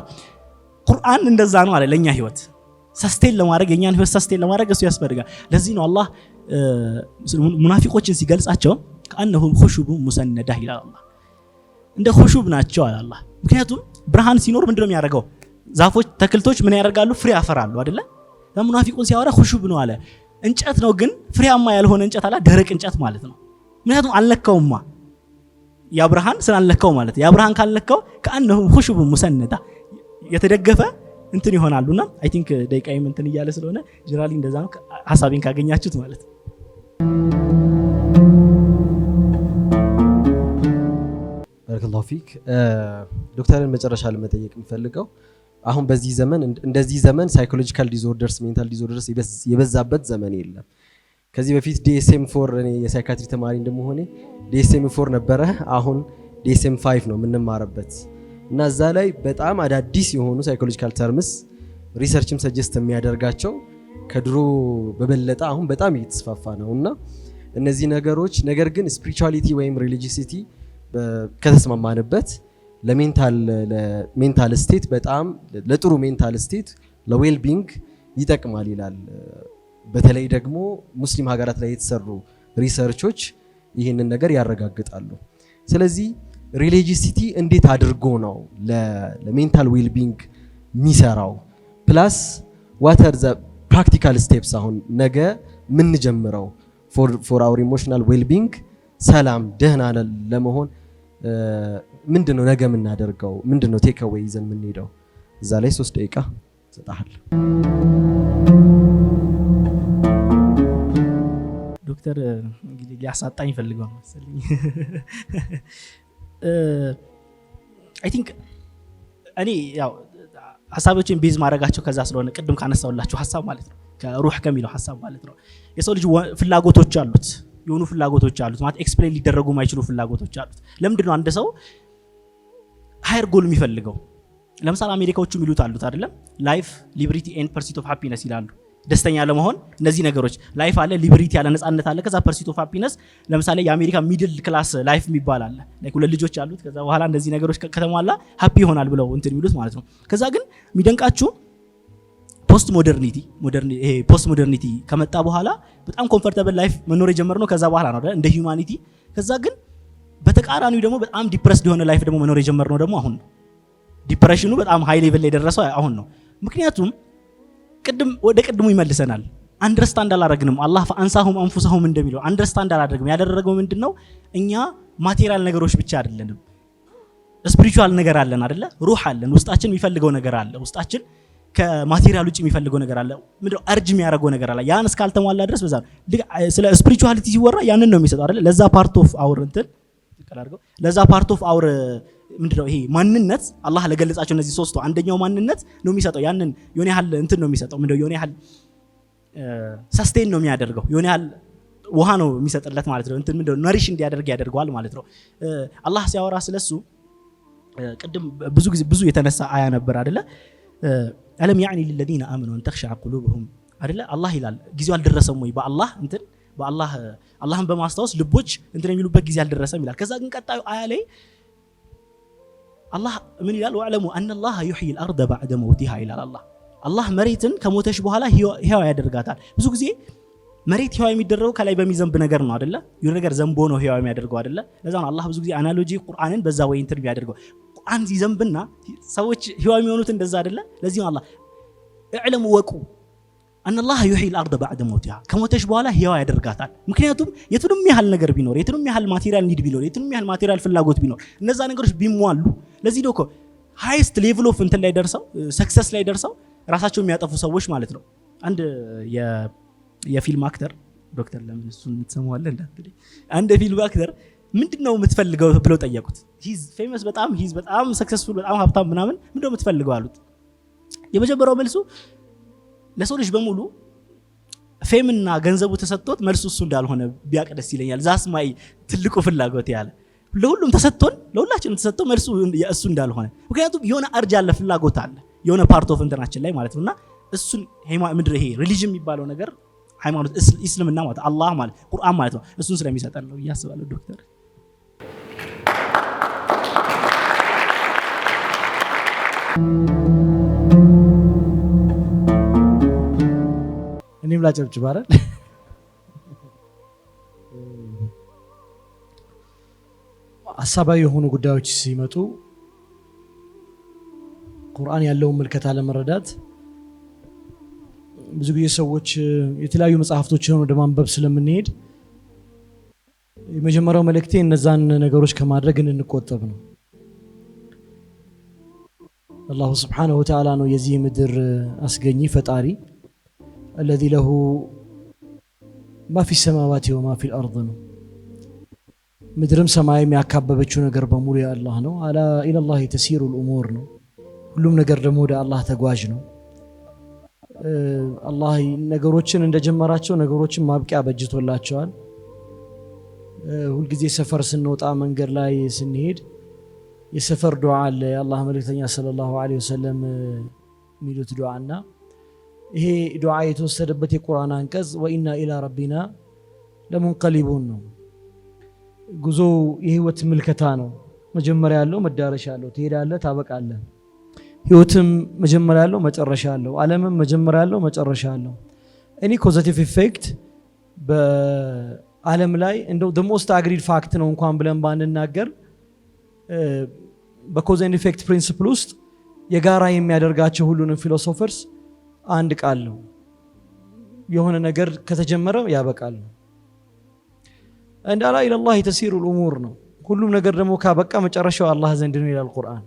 ቁርአን እንደዛ ነው አለ። ለኛ ህይወት ሰስቴን ለማድረግ የኛን ህይወት ሰስቴን ለማድረግ እሱ ያስፈልጋል። ለዚህ ነው አላህ ሙናፊቆችን ሲገልጻቸው ከአንሁም ኹሹብ ሙሰነዳ ይላል። አላህ እንደ ኹሹብ ናቸው አለ አላህ። ምክንያቱም ብርሃን ሲኖር ምንድነው የሚያደርገው? ዛፎች፣ ተክልቶች ምን ያደርጋሉ? ፍሬ ያፈራሉ አይደለ? ለሙናፊቁን ሲያወራ ኹሹብ ነው አለ። እንጨት ነው ግን ፍሬያማ ያልሆነ እንጨት አለ፣ ደረቅ እንጨት ማለት ነው። ምክንያቱም አልነካውማ፣ ያ ብርሃን ስላልነካው ማለት። ያ ብርሃን ካልነካው ከአንሁም ኹሹብ ሙሰነዳ የተደገፈ እንትን ይሆናሉና አይ ቲንክ ደቂቃዬም እንትን እያለ ስለሆነ ጀነራሊ እንደዛ ነው ሐሳቤን ካገኛችሁት ማለት። ባረከላሁ ፊክ። ዶክተርን መጨረሻ ለመጠየቅ የምፈልገው አሁን በዚህ ዘመን እንደዚህ ዘመን ሳይኮሎጂካል ዲስኦርደርስ ሜንታል ዲስኦርደርስ የበዛበት ዘመን የለም። ከዚህ በፊት ዲኤስኤም4 እኔ የሳይካትሪ ተማሪ እንደመሆኔ ዲኤስኤም4 ነበረ። አሁን ዲኤስኤም5 ነው የምንማርበት እና እዛ ላይ በጣም አዳዲስ የሆኑ ሳይኮሎጂካል ተርምስ ሪሰርችም ሰጀስት የሚያደርጋቸው ከድሮ በበለጠ አሁን በጣም እየተስፋፋ ነውና እነዚህ ነገሮች ነገር ግን ስፒሪቹዋሊቲ ወይም ሪሊጂሲቲ ከተስማማንበት ለሜንታል ስቴት በጣም ለጥሩ ሜንታል ስቴት ለዌል ቢንግ ይጠቅማል ይላል። በተለይ ደግሞ ሙስሊም ሀገራት ላይ የተሰሩ ሪሰርቾች ይህንን ነገር ያረጋግጣሉ። ስለዚህ ሪሊጂሲቲ እንዴት አድርጎ ነው ለሜንታል ዌል ቢንግ የሚሰራው? ፕላስ ዋት አር ዘ ፕራክቲካል ስቴፕስ አሁን ነገ ምን ጀምረው ፎር አወር ኢሞሽናል ዌል ቢንግ ሰላም ደህና ለመሆን ምንድነው ነገ የምናደርገው? ምንድነው ቴክ አዌይ ይዘን የምንሄደው? እዛ ላይ 3 ደቂቃ ሰጣሃል ዶክተር። እንግዲህ ሊያሳጣኝ ፈልገው መሰለኝ። አይ ቲንክ እኔ ያው ሐሳቦችን ቤዝ ማድረጋቸው ከዛ ስለሆነ ቅድም ካነሳውላችሁ ሐሳብ ማለት ነው ከሩህ ከሚለው ሐሳብ ማለት ነው የሰው ልጅ ፍላጎቶች አሉት የሆኑ ፍላጎቶች አሉት ማለት ኤክስፕሌን ሊደረጉ ማይችሉ ፍላጎቶች አሉት ለምንድን ነው አንድ ሰው ሃየር ጎል የሚፈልገው ለምሳሌ አሜሪካዎቹ የሚሉት አሉት አይደለም ላይፍ ሊበሪቲ ኤንድ ፐርሲት ኦፍ ሃፒነስ ይላሉ ደስተኛ ለመሆን እነዚህ ነገሮች ላይፍ አለ ሊበሪቲ ያለ ነፃነት አለ ከዛ ፐርሲት ኦፍ ሃፒነስ ለምሳሌ የአሜሪካ ሚድል ክላስ ላይፍ የሚባል አለ ላይክ ሁለት ልጆች አሉት ከዛ በኋላ እነዚህ ነገሮች ከተሟላ ሃፒ ይሆናል ብለው እንትን የሚሉት ማለት ነው ከዛ ግን የሚደንቃችሁ ፖስት ሞደርኒቲ ከመጣ በኋላ በጣም ኮምፎርታብል ላይፍ መኖር የጀመርነው ከዛ በኋላ ነው እንደ ሂዩማኒቲ ከዛ ግን በተቃራኒው ደግሞ በጣም ዲፕረስድ የሆነ ላይፍ ደግሞ መኖር የጀመርነው ደግሞ አሁን ነው ዲፕሬሽኑ በጣም ሃይ ሌቭል ላይ ደረሰው አሁን ነው ምክንያቱም ወደ ቅድሙ ይመልሰናል አንደርስታንድ አላደረግንም አላህ ፈአንሳሁም አንፉሰሁም እንደሚለው አንደርስታንድ አላደረግንም ያደረገው ምንድነው እኛ ማቴሪያል ነገሮች ብቻ አይደለንም ስፒሪቹዋል ነገር አለን አይደለ ሩህ አለን ውስጣችን የሚፈልገው ነገር አለ ውስጣችን ከማቴሪያል ውጪ የሚፈልገው ነገር አለ ምንድነው አርጅ የሚያደርገው ነገር አለ ያን እስካልተሟላ ድረስ በዛ ስለ ስፒሪቹዋሊቲ ሲወራ ያንን ነው የሚሰጠው አይደለ ለዛ ፓርት ኦፍ አወር እንትን ይቀላልገው ለዛ ፓርት ኦፍ አወር ምንድነው ይሄ ማንነት አላህ ለገለጻቸው እነዚህ ሶስቱ አንደኛው ማንነት ነው የሚሰጠው ያንን የሆነ ያህል እንትን ነው የሚሰጠው ምንድነው የሆነ ያህል ሰስቴን ነው የሚያደርገው የሆነ ያህል ውሃ ነው የሚሰጥለት ማለት ነው እንትን ምንድነው ነሪሽ እንዲያደርግ ያደርገዋል ማለት ነው አላህ ሲያወራ ስለሱ ቅድም ብዙ የተነሳ አያ ነበር አይደለ አለም ያኒ للذين امنوا ان تخشع قلوبهم አይደለ አላህ ይላል ጊዜው አልደረሰም ወይ አላህን በማስታወስ ልቦች እንትን የሚሉበት ጊዜ አልደረሰም ይላል ከዛ ግን ቀጣዩ አያ ላይ አላህ ምን ይላል ወአለሙ ان الله يحيي الارض بعد موتها ይላል አላህ መሬትን ከሞተሽ በኋላ ህያው ያደርጋታል ብዙ ጊዜ መሬት ህያው የሚደረገው ከላይ በሚዘንብ ነገር ነው አይደለ የሆነ ነገር ዘንቦ ነው ህያው የሚያደርገው አይደለ ለዛ ነው አላህ ብዙ ጊዜ አናሎጂ ቁርአንን በዛ ወይ እንትን ቢያደርገው ቁርአን ሲዘንብና ሰዎች ህያው የሚሆኑት እንደዛ አይደለ ለዚህ ነው አላህ اعلموا وقوا ان الله يحيي الارض بعد موتها ከሞተሽ በኋላ ህያው ያደርጋታል ምክንያቱም የቱንም ያህል ነገር ቢኖር የቱንም ያህል ማቴሪያል ኒድ ቢኖር የቱንም ያህል ማቴሪያል ፍላጎት ቢኖር እነዛ ነገሮች ቢሟሉ ለዚህ ነው ሃይስት ሌቭል ኦፍ እንትን ላይ ደርሰው ሰክሰስ ላይ ደርሰው ራሳቸው የሚያጠፉ ሰዎች ማለት ነው አንድ የፊልም አክተር ዶክተር ለምን እሱን ተሰማዋለ እንዳትል አንድ የፊልም አክተር ምንድነው የምትፈልገው ብለው ጠየቁት ሂዝ ፌመስ በጣም ሰክሰስፉል በጣም ሀብታም ምናምን ምንድነው የምትፈልገው አሉት የመጀመሪያው መልሱ ለሰው ልጅ በሙሉ ፌምና ገንዘቡ ተሰጥቶት መልሱ እሱ እንዳልሆነ ቢያቀደስ ይለኛል ዛስማይ ትልቁ ፍላጎት ያለ ለሁሉም ተሰጥቶን ለሁላችንም ተሰጥቶ መልሱ እሱ እንዳልሆነ ምክንያቱም የሆነ አርጅ ያለ ፍላጎት አለ የሆነ ፓርት ኦፍ እንትናችን ላይ ማለት ነውና እሱን ምንድነው ይሄ ሪሊጅን የሚባለው ነገር ሃይማኖት እስልምና ማለት አላህ ማለት ቁርአን ማለት ነው እሱን ስለሚሰጠን ነው ያስባለው ዶክተር እኔም ላጨብጭብ አይደል ሐሳባዊ የሆኑ ጉዳዮች ሲመጡ ቁርአን ያለውን መልከታ ለመረዳት ብዙ ጊዜ ሰዎች የተለያዩ መጽሐፍቶችን ወደ ማንበብ ስለምንሄድ የመጀመሪያው መልእክቴ እነዛን ነገሮች ከማድረግ እንቆጠብ ነው አላሁ ስብሓነሁ ወተዓላ ነው የዚህ ምድር አስገኚ ፈጣሪ الذي له ما في السماوات وما في الأرض ነው ምድርም ሰማይም ያካበበችው ነገር በሙሉ የአላህ ነው አላ ኢለላሂ ተሲሩ الأمور ነው ሁሉም ነገር ደግሞ ወደ አላህ ተጓዥ ነው አላህ ነገሮችን እንደጀመራቸው ነገሮችን ማብቂያ በጅቶላቸዋል ሁሉ ጊዜ ሰፈር ስንወጣ መንገድ ላይ ስንሄድ የሰፈር ዱዓ አለ የአላህ መልእክተኛ ሰለላሁ ዐለይሂ ወሰለም ሚሉት ዱዓና ይሄ ዱዓ የተወሰደበት የቁርአን አንቀጽ ወኢና ኢላ ረቢና ለሙንቀሊቡን ነው ጉዞ የህይወት ምልከታ ነው መጀመሪያ ያለው መዳረሻ ያለው ትሄዳለህ ታበቃለህ ህይወትም መጀመሪያ ያለው መጨረሻ ያለው ዓለምም መጀመሪያ ያለው መጨረሻ ያለው እኔ ኮዘቲቭ ኢፌክት በዓለም ላይ እንደው the most agreed fact ነው እንኳን ብለን ባንናገር በኮዝ ኤንድ ኢፌክት ፕሪንሲፕል ውስጥ የጋራ የሚያደርጋቸው ሁሉንም ፊሎሶፈርስ አንድ ቃል ነው የሆነ ነገር ከተጀመረ ያበቃል እንዳላ ኢላላህ ተሲሩ الامور ነው ሁሉም ነገር ደግሞ ካበቃ መጨረሻው አላህ ዘንድ ነው ይላል ቁርአን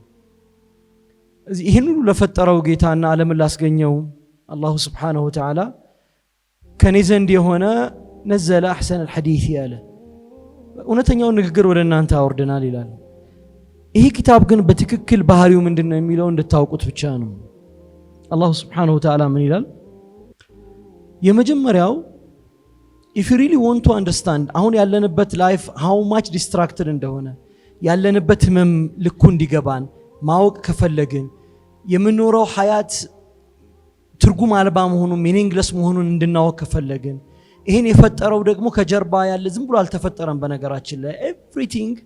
ይሄን ሁሉ ለፈጠረው ጌታና ዓለምን ላስገኘው አላሁ ስብሓነሁ ወተዓላ ከኔ ዘንድ የሆነ ነዘለ አሕሰን الحديث ያለ እውነተኛው ንግግር ወደ እናንተ አወርደናል ይላል ይሄ ኪታብ ግን በትክክል ባህሪው ምንድነው የሚለው እንድታውቁት ብቻ ነው አላሁ ስብሓነሁ ወተዓላ ምን ይላል? የመጀመሪያው if you really want to understand አሁን ያለንበት ላይፍ how much distracted እንደሆነ ያለንበት ህመም ልኩ እንዲገባን ማወቅ ከፈለግን የምንኖረው ሀያት ትርጉም አልባ መሆኑን ሚኒንግለስ መሆኑን እንድናወቅ ከፈለግን ይሄን የፈጠረው ደግሞ ከጀርባ ያለ ዝም ብሎ አልተፈጠረም። በነገራችን ላይ ኤቭሪቲንግ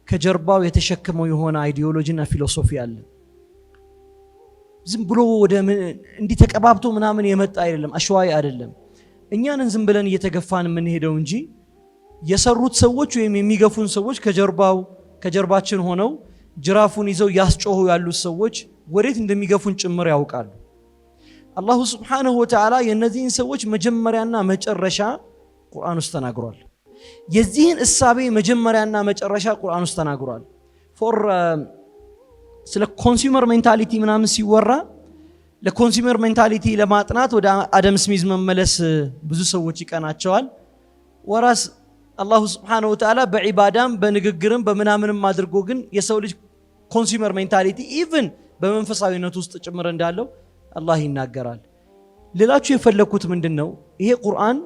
ከጀርባው የተሸከመው የሆነ አይዲዮሎጂና ፊሎሶፊ አለ። ዝም ብሎ ወደ እንዲህ ተቀባብቶ ምናምን የመጣ አይደለም፣ አሽዋይ አይደለም። እኛንን ዝም ብለን እየተገፋን የምንሄደው እንጂ የሰሩት ሰዎች ወይም የሚገፉን ሰዎች ከጀርባችን ሆነው ጅራፉን ይዘው ያስጮሁ ያሉት ሰዎች ወዴት እንደሚገፉን ጭምር ያውቃሉ። አላሁ ስብሓነሁ ወተዓላ የእነዚህን ሰዎች መጀመሪያና መጨረሻ ቁርአን ውስጥ ተናግሯል። የዚህን እሳቤ መጀመሪያና መጨረሻ ቁርአን ውስጥ ተናግሯል። ስለ ኮንሱመር ሜንታሊቲ ምናምን ሲወራ ለኮንሱመር ሜንታሊቲ ለማጥናት ወደ አደም ስሚዝ መመለስ ብዙ ሰዎች ይቀናቸዋል። ወራስ አላሁ ስብሓነሁ ወተዓላ በዒባዳም በንግግርም በምናምንም አድርጎ ግን የሰው ልጅ ኮንሱመር ሜንታሊቲ ኢቭን በመንፈሳዊነት ውስጥ ጭምር እንዳለው አላህ ይናገራል። ሌላችሁ የፈለኩት ምንድነው? ይሄ ቁርአን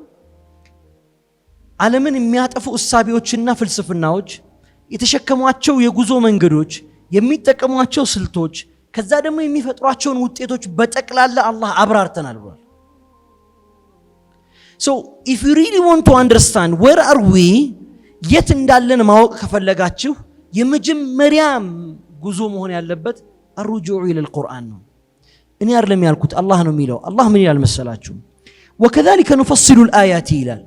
ዓለምን የሚያጠፉ እሳቤዎችና ፍልስፍናዎች የተሸከሟቸው የጉዞ መንገዶች የሚጠቀሟቸው ስልቶች ከዛ ደግሞ የሚፈጥሯቸውን ውጤቶች በጠቅላላ አላህ አብራርተናል ብሏል። So if you really want to understand where are we የት እንዳለን ማወቅ ከፈለጋችሁ የመጀመሪያ ጉዞ መሆን ያለበት الرجوع الى القرآن ነው። እኔ አይደለም ያልኩት አላህ ነው የሚለው። አላህ ምን ይላል መሰላችሁ? وكذلك نفصل الآيات ይላል።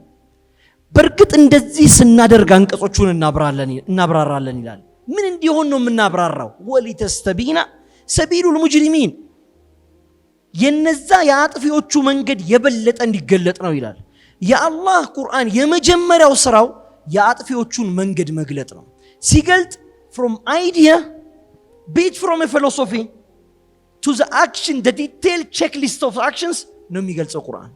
በርግጥ እንደዚህ ስናደርግ አንቀጾቹን እናብራራለን ይላል። ምን እንዲሆን ነው የምናብራራው? ወሊተስተቢና ሰቢሉል ሙጅሪሚን የነዛ የአጥፊዎቹ መንገድ የበለጠ እንዲገለጥ ነው ይላል። የአላህ ቁርአን የመጀመሪያው ስራው የአጥፊዎቹን መንገድ መግለጥ ነው። ሲገልጥ from idea bit from a philosophy to the action the detailed checklist of actions ነው የሚገልጸው ቁርአን።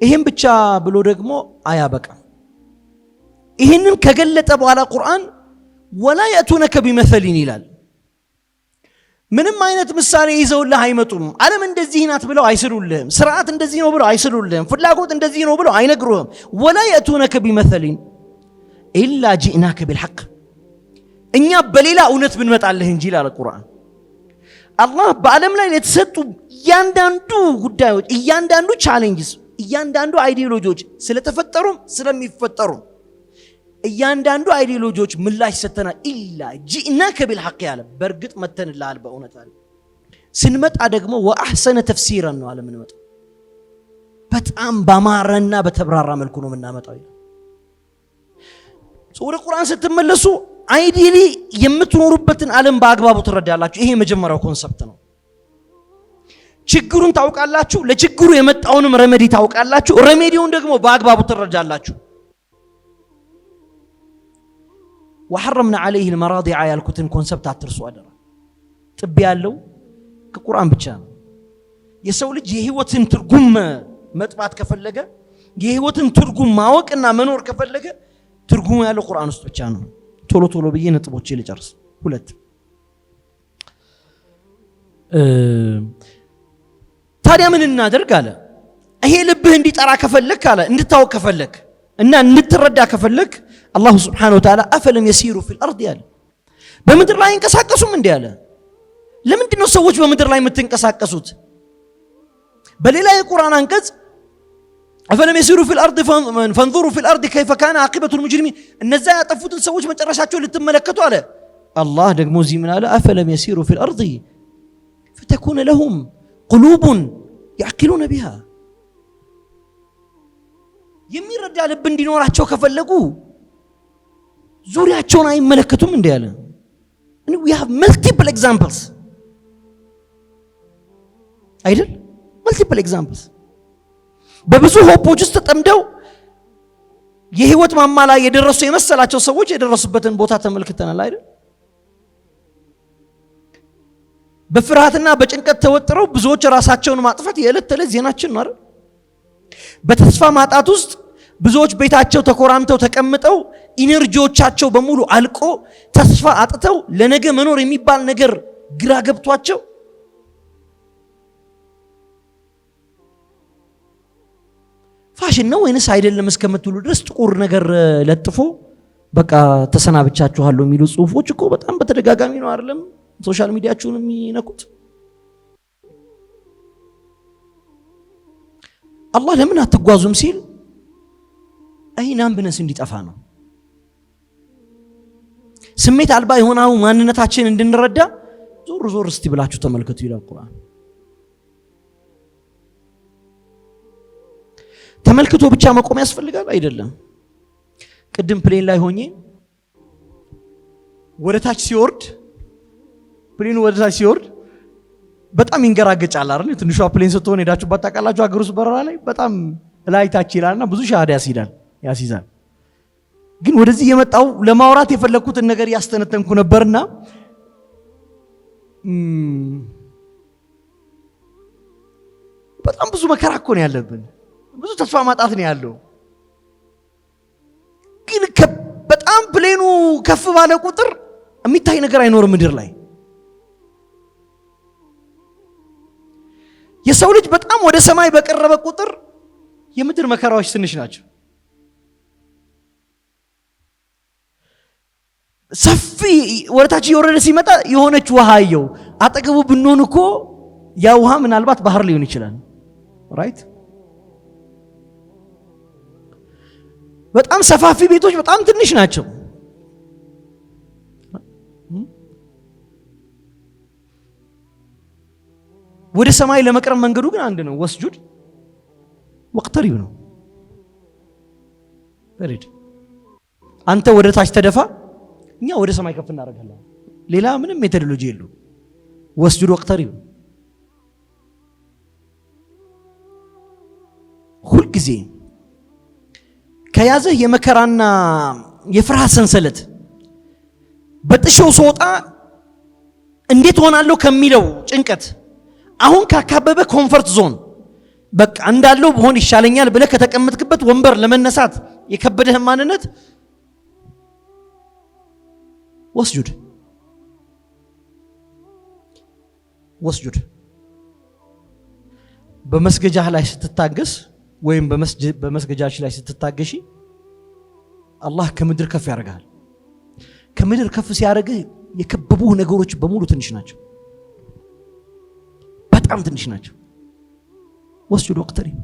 ይሄን ብቻ ብሎ ደግሞ አያበቃም። ይሄንን ከገለጠ በኋላ ቁርአን ወላ ያቱነከ ቢመሰሊን ይላል። ምንም አይነት ምሳሌ ይዘውልህ አይመጡም። ዓለም እንደዚህ ናት ብለው አይስሉልህም። ስርዓት እንደዚህ ነው ብለው አይስሉልህም። ፍላጎት እንደዚህ ነው ብለው አይነግሩህም። ወላ ያቱነከ ቢመሰሊን ኢላ ጂእናከ ቢልሐቅ እኛ በሌላ እውነት ብንመጣልህ እንጂ ይላል ቁርአን። አላህ በዓለም ላይ የተሰጡ እያንዳንዱ ጉዳዮች፣ እያንዳንዱ ቻሌንጅስ፣ እያንዳንዱ አይዲዮሎጂዎች ስለተፈጠሩም ስለሚፈጠሩም እያንዳንዱ አይዲዮሎጂዎች ምላሽ ሰተናል። ኢላ ጂእናከ ቢልሐቅ ያለ በእርግጥ መተንልሃል በእውነት አለ። ስንመጣ ደግሞ ወአሕሰነ ተፍሲረን ነው አለ ምንመጣ በጣም ባማረና በተብራራ መልኩ ነው የምናመጣው ይላል። ወደ ቁርአን ስትመለሱ አይዲሊ የምትኖሩበትን ዓለም በአግባቡ ትረዳላችሁ። ይሄ የመጀመሪያው ኮንሰፕት ነው። ችግሩን ታውቃላችሁ፣ ለችግሩ የመጣውንም ረሜዲ ታውቃላችሁ፣ ረሜዲውን ደግሞ በአግባቡ ትረዳላችሁ። وحرمنا عليه المراضع ያልኩትን ኮንሰፕት አትርሱ አደራ። ጥብ ያለው ከቁርአን ብቻ ነው። የሰው ልጅ የህይወትን ትርጉም መጥባት ከፈለገ የህይወትን ትርጉም ማወቅና መኖር ከፈለገ ትርጉሙ ያለው ቁርአን ውስጥ ብቻ ነው። ቶሎ ብዬ ነጥቦቼ ልጨርስ። ሁለት ታዲያ ምን እናደርግ አለ። ይሄ ልብህ እንዲጠራ ከፈለክ አለ እንድታወቅ ከፈለክ እና እንድትረዳ ከፈለክ አላሁ ስብሓነሁ ወተዓላ አፈለም የሲሩ ፊል አርድ ያለ በምድር ላይ እንቀሳቀሱም እንዲህ አለ። ለምንድነው ሰዎች በምድር ላይ የምትንቀሳቀሱት? በሌላ የቁርአን አንቀጽ አፈለም የሲሩ ፊል አርድ ፈንዙሩ ፊል አርድ ከይፈ ካነ ዓቂበቱል ሙጅሪሚን እነዛ ያጠፉትን ሰዎች መጨረሻቸውን ልትመለከቱ አለ። አላህ ደግሞ እዚህ ምን አለ? አፈለም የሲሩ ፊል አርድ ፈተኩነ ለሁም ቁሉቡን ያዕቂሉነ ቢሃ የሚረዳ ልብ እንዲኖራቸው ከፈለጉ ዙሪያቸውን አይመለከቱም እንዴ ያለ። we have multiple examples አይደል? multiple examples በብዙ ሆፖች ውስጥ ተጠምደው የህይወት ማማ ላይ የደረሱ የመሰላቸው ሰዎች የደረሱበትን ቦታ ተመልክተናል አይደል? በፍርሃትና በጭንቀት ተወጥረው ብዙዎች ራሳቸውን ማጥፋት የዕለት ተዕለት ዜናችን ነው አይደል? በተስፋ ማጣት ውስጥ ብዙዎች ቤታቸው ተኮራምተው ተቀምጠው ኢነርጂዎቻቸው በሙሉ አልቆ ተስፋ አጥተው ለነገ መኖር የሚባል ነገር ግራ ገብቷቸው ፋሽን ነው ወይንስ አይደለም እስከምትሉ ድረስ ጥቁር ነገር ለጥፎ በቃ ተሰናብቻችኋለሁ የሚሉ ጽሁፎች እኮ በጣም በተደጋጋሚ ነው አይደለም ሶሻል ሚዲያችሁን የሚነኩት። አላህ ለምን አትጓዙም ሲል አይናምብነስ እንዲጠፋ ነው። ስሜት አልባ የሆነው ማንነታችን እንድንረዳ ዞር ዞር እስቲ ብላችሁ ተመልከቱ ይላል ቁርአን። ተመልክቶ ብቻ መቆም ያስፈልጋል አይደለም። ቅድም ፕሌን ላይ ሆኜ ወደታች ሲወርድ ፕሌኑ ወደታች ሲወርድ በጣም ይንገራገጫል አይደል? ትንሿ ፕሌን ስትሆን ሄዳችሁባት ታውቃላችሁ? ሀገር ውስጥ በረራ ላይ በጣም ላይ ታች ይላልና ብዙ ሻሃዳ ያስይዛል። ግን ወደዚህ የመጣው ለማውራት የፈለኩትን ነገር ያስተነተንኩ ነበርና በጣም ብዙ መከራ እኮ ነው ያለብን። ብዙ ተስፋ ማጣት ነው ያለው። ግን በጣም ፕሌኑ ከፍ ባለ ቁጥር የሚታይ ነገር አይኖርም ምድር ላይ። የሰው ልጅ በጣም ወደ ሰማይ በቀረበ ቁጥር የምድር መከራዎች ትንሽ ናቸው። ሰፊ ወደታች እየወረደ ሲመጣ የሆነች ውሃ አየው። አጠገቡ ብንሆን እኮ ያ ውሃ ምናልባት ባህር ሊሆን ይችላል። ራይት? በጣም ሰፋፊ ቤቶች በጣም ትንሽ ናቸው። ወደ ሰማይ ለመቅረብ መንገዱ ግን አንድ ነው። ወስጁድ ወቅተሪብ ነው። በሪድ አንተ ወደ ታች ተደፋ፣ እኛ ወደ ሰማይ ከፍ እናደርጋለን። ሌላ ምንም ሜቶዶሎጂ የለው። ወስጁድ ወቅተሪብ። ሁልጊዜ ከያዘህ የመከራና የፍርሃት ሰንሰለት በጥሾው ስወጣ እንዴት ሆናለሁ ከሚለው ጭንቀት አሁን ካካበበ ኮምፈርት ዞን በቃ እንዳለው በሆን ይሻለኛል ብለህ ከተቀመጥክበት ወንበር ለመነሳት የከበደህ ማንነት ወስጁድ በመስገጃህ ላይ ስትታገስ ወይም በመስገጃሽ ላይ ስትታገሺ አላህ ከምድር ከፍ ያደርጋል። ከምድር ከፍ ሲያደርግህ የከበቡህ ነገሮች በሙሉ ትንሽ ናቸው፣ በጣም ትንሽ ናቸው። ወስጁድ ወቅተሪብ።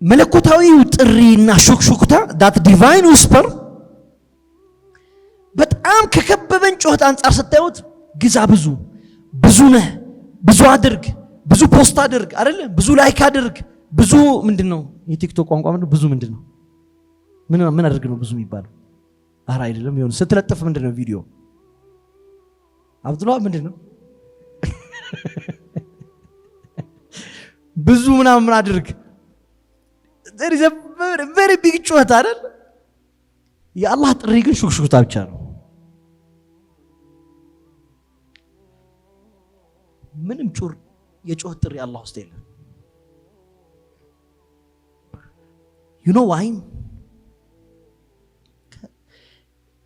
መለኮታዊው ጥሪና ሹክሹክታ ዳት ዲቫይን ዊስፐር በጣም ከከበበን ጩኸት አንጻር ስታዩት ግዛ፣ ብዙ ነህ፣ ብዙ አድርግ፣ ብዙ ፖስት አድርግ አይደለ? ብዙ ላይክ አድርግ፣ ብዙ ምንድነው የቲክቶክ ቋንቋ ብዙ ምንድነው? ምን አድርግ ነው ብዙ የሚባለው? አረ አይደለም፣ ይሁን ስትለጥፍ ምንድነው ቪዲዮ አብዱላህ ምንድነው ብዙ ምናምን አድርግ። there is a very big ጩኸት አይደል? የአላህ ጥሪ ግን ሹክሹክታ ብቻ ነው። ምንም የጩኸት ጥሪ አላህ ውስጥ የለም። you know why?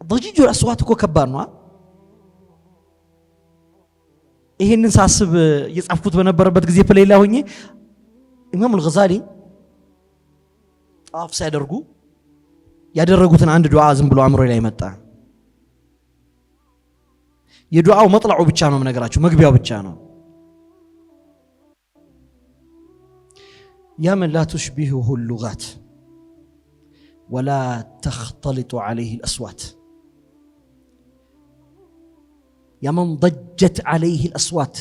ضجيج الأصوات እኮ ከባድ ነው። ይሄንን ሳስብ የጻፍኩት በነበረበት ጊዜ ፕሌይ ላይ ሆኜ ኢማም አልገዛሊ ጣፍ ሲያደርጉ ያደረጉትን አንድ ዱዓ ዝም ብሎ አእምሮ ላይ መጣ። የዱዓው መጥላዑ ብቻ ነው የምነግራችሁ፣ መግቢያው ብቻ ነው። ያ መን ላ ትሽቢሁሁ اللغات ولا تختلط عليه الأصوات يا من ضجت عليه الأصوات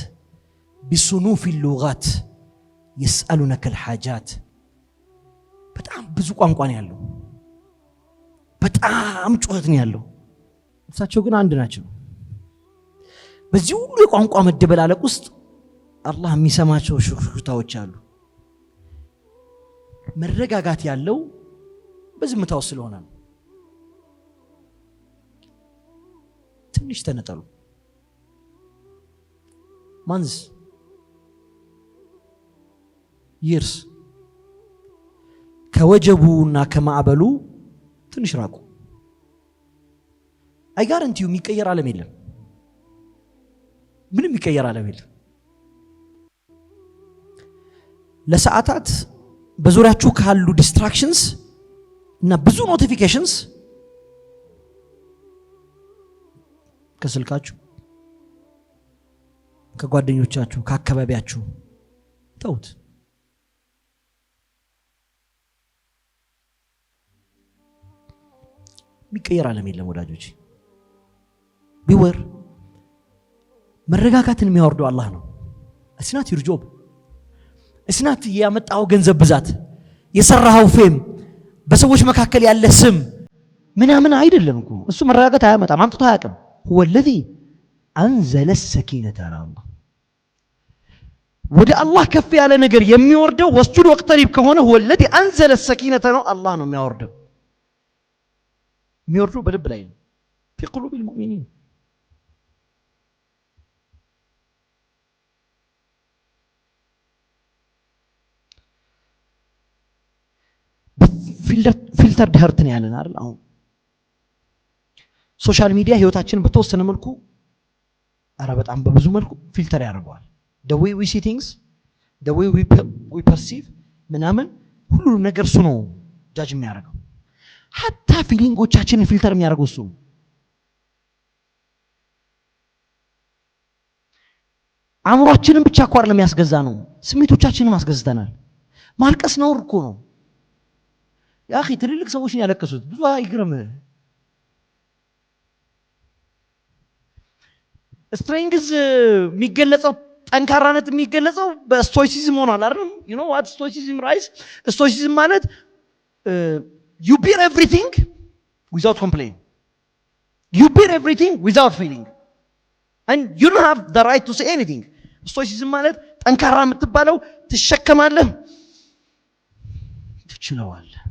بصنوف اللغات يسألونك الحاجات በጣም ብዙ ቋንቋ ነው ያለው፣ በጣም ጩኸት ነው ያለው። እሳቸው ግን አንድ ናቸው። በዚህ ሁሉ የቋንቋ መደበላለቅ ውስጥ አላህ የሚሰማቸው ሹክሹክታዎች አሉ። መረጋጋት ያለው በዝምታው ስለሆነ ነው። ትንሽ ተነጠሉ። ማንስ ይርስ ከወጀቡና ከማዕበሉ ትንሽ ራቁ። አይ ጋራንቲ የሚቀየር ዓለም የለም። ምንም የሚቀየር ዓለም የለም። ለሰዓታት በዙሪያችሁ ካሉ ዲስትራክሽንስ እና ብዙ ኖቲፊኬሽንስ ከስልካችሁ፣ ከጓደኞቻችሁ፣ ከአካባቢያችሁ ተውት። የሚቀየር ዓለም የለም ወዳጆች። ቢወር መረጋጋትን የሚያወርደው አላህ ነው። እስናት ዩር ጆብ፣ እስናት ያመጣው ገንዘብ ብዛት፣ የሰራው ፌም፣ በሰዎች መካከል ያለ ስም ምናምን አይደለም እኮ እሱ መረጋጋት አያመጣም፣ አምጥቶ አያውቅም። هو الذي أنزل السكينة على الله። ወደ አላህ ከፍ ያለ ነገር የሚወርደው ወስጁድ ወቅተሪብ ከሆነ هو الذي أنزل السكينة ነው፣ አላህ ነው የሚያወርደው። የሚወርደው በልብ ላይ ነው፣ في قلوب المؤمنين። ፊልተር ደህርት ነው ያለን አይደል? አሁን ሶሻል ሚዲያ ህይወታችንን በተወሰነ መልኩ በጣም በብዙ መልኩ ፊልተር ያደርገዋል። the way we see things, the way we perceive ምናምን ሁሉ ነገር እሱ ነው ጃጅ የሚያደርገው። ሀታ ፊሊንጎቻችንን ፊልተር የሚያደርገው እሱ። አእምሯችንን ብቻ እኮ አይደለም ያስገዛ ነው፣ ስሜቶቻችንን አስገዝተናል። ማልቀስ ነውር እኮ ነው ያ اخي። ትልልቅ ሰዎች ነው ያለቀሱት፣ ብዙ አይግርምህ። ስትሬንግዝ የሚገለጸው ጠንካራነት የሚገለጸው በስቶይሲዝም ሆኗል አይደል? you know what stoicism rise? stoicism ማለት you bear everything without complaint, you bear everything without feeling, and you don't have the right to say anything. stoicism ማለት ጠንካራ የምትባለው ትሸከማለህ፣ ትችለዋለህ።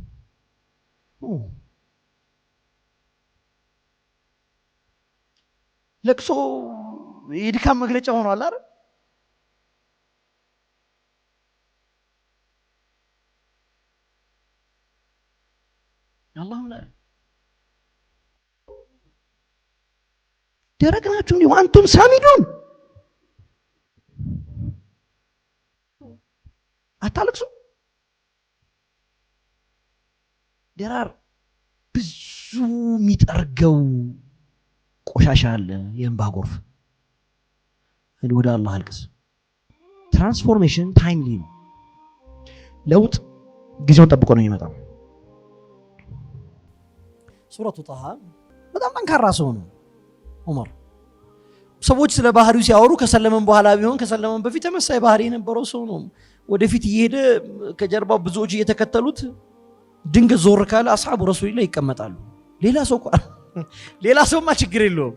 ለቅሶ የድካም መግለጫ ሆኗል አይደል? አላህ ላይ ደረቅ ናችሁ እንዴ? አንቱም ሳሚዱን አታለቅሱ። ደራር ብዙ የሚጠርገው ቆሻሻ አለ፣ የእንባ ጎርፍ። ወደ አላህ አልቅስ። ትራንስፎርሜሽን ታይምሊ ነው። ለውጥ ጊዜውን ጠብቆ ነው የሚመጣው። ሱረቱ ጣሃ በጣም ጠንካራ ሰው ነው ዑመር። ሰዎች ስለ ባህሪው ሲያወሩ ከሰለመን በኋላ ቢሆን ከሰለመን በፊት ተመሳሳይ ባህሪ የነበረው ሰው ነው። ወደፊት እየሄደ ከጀርባው ብዙዎች እየተከተሉት ድንገት ዞር ካለ አስሐቡ ረሱል ላይ ይቀመጣሉ። ሌላ ሰውማ ችግር የለውም፣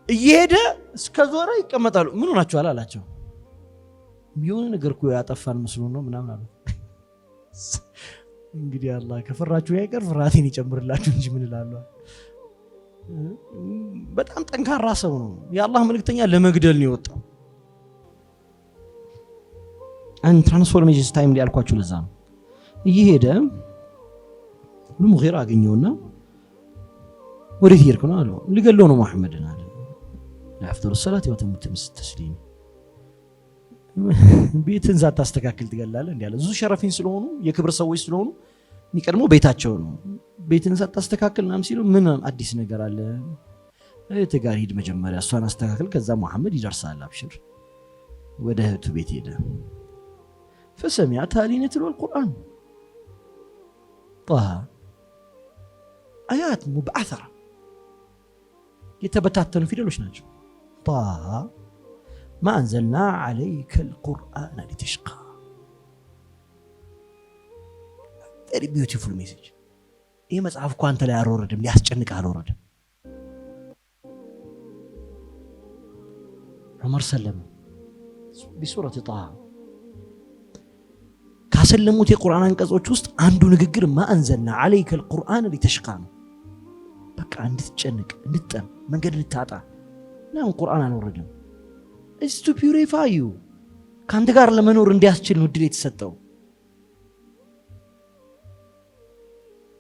እየሄደ እስከ ዞረ ይቀመጣሉ። ምን ሆናችኋል አላቸው። የሆነ ነገር እኮ ያጠፋን መስሎ ነው ምናምን አሉ። እንግዲህ አላህ ከፈራችሁ ያይቀር ፍርሃቴን ይጨምርላችሁ እንጂ ምን እላለሁ። በጣም ጠንካራ ሰው ነው። የአላህ መልእክተኛ ለመግደል ነው የወጣው። አንድ ትራንስፎርሜሽን ታይም ላይ ያልኳችሁ ለዛ ነው። እየሄደ ሙጊራ አገኘውና ወዴት ሄድክ ነው አለው። ሊገለው ነው መሐመድን አለ። ለአፍጠሩ ሰላት ወተም ተስሊም ቤትን ሳታስተካክል ትገላለህ እንዴ አለ። ብዙ ሸረፊን ስለሆኑ የክብር ሰዎች ስለሆኑ የሚቀድመው ቤታቸው ነው። ቤትን ሳታስተካክል ናም ሲሉ ምን አዲስ ነገር አለ? ተጋር ሂድ መጀመሪያ እሷን አስተካክል፣ ከዛ መሐመድ ይደርሳል አብሽር። ወደ እህቱ ቤት ሄደ። فسمع تالين يتلو القرآن طه آيات مبعثرة يتبتاتن في دلوش ناجم طه ما أنزلنا عليك القرآن لتشقى. very beautiful message. إيه مصحف كوانت لا أروردم لياس جنك أروردم. عمر سلم بسورة طه ካሰለሙት የቁርአን አንቀጾች ውስጥ አንዱ ንግግር ማአንዘልና عليك القرآن لتشقى ነው። በቃ እንድትጨነቅ እንድትጠም መንገድ ልታጣ ነው ቁርአን አልወረደም። is to purify you ከአንተ ጋር ለመኖር እንዲያስችል ነው እድል የተሰጠው።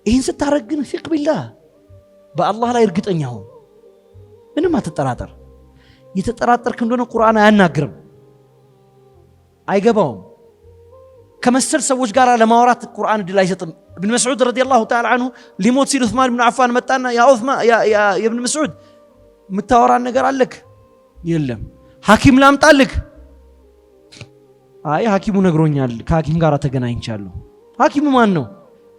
ይህን ስታረግ ግን ፊቅ ቢላህ በአላህ ላይ እርግጠኛ ሁን፣ ምንም አትጠራጠር። የተጠራጠርክ እንደሆነ ቁርአን አያናግርም፣ አይገባውም። ከመሰል ሰዎች ጋር ለማውራት ቁርአን እድል አይሰጥም። ابن مسعود رضي الله تعالى عنه ሊሞት ሲል ዑስማን ብን አፋን መጣና ያ ዑስማን ያ ኢብኑ መስዑድ የምታወራን ነገር አለክ? የለም። ሐኪም ላምጣልክ? አይ ሐኪሙ ነግሮኛል፣ ከሐኪም ጋር ተገናኝቻለሁ። ሐኪሙ ማን ነው?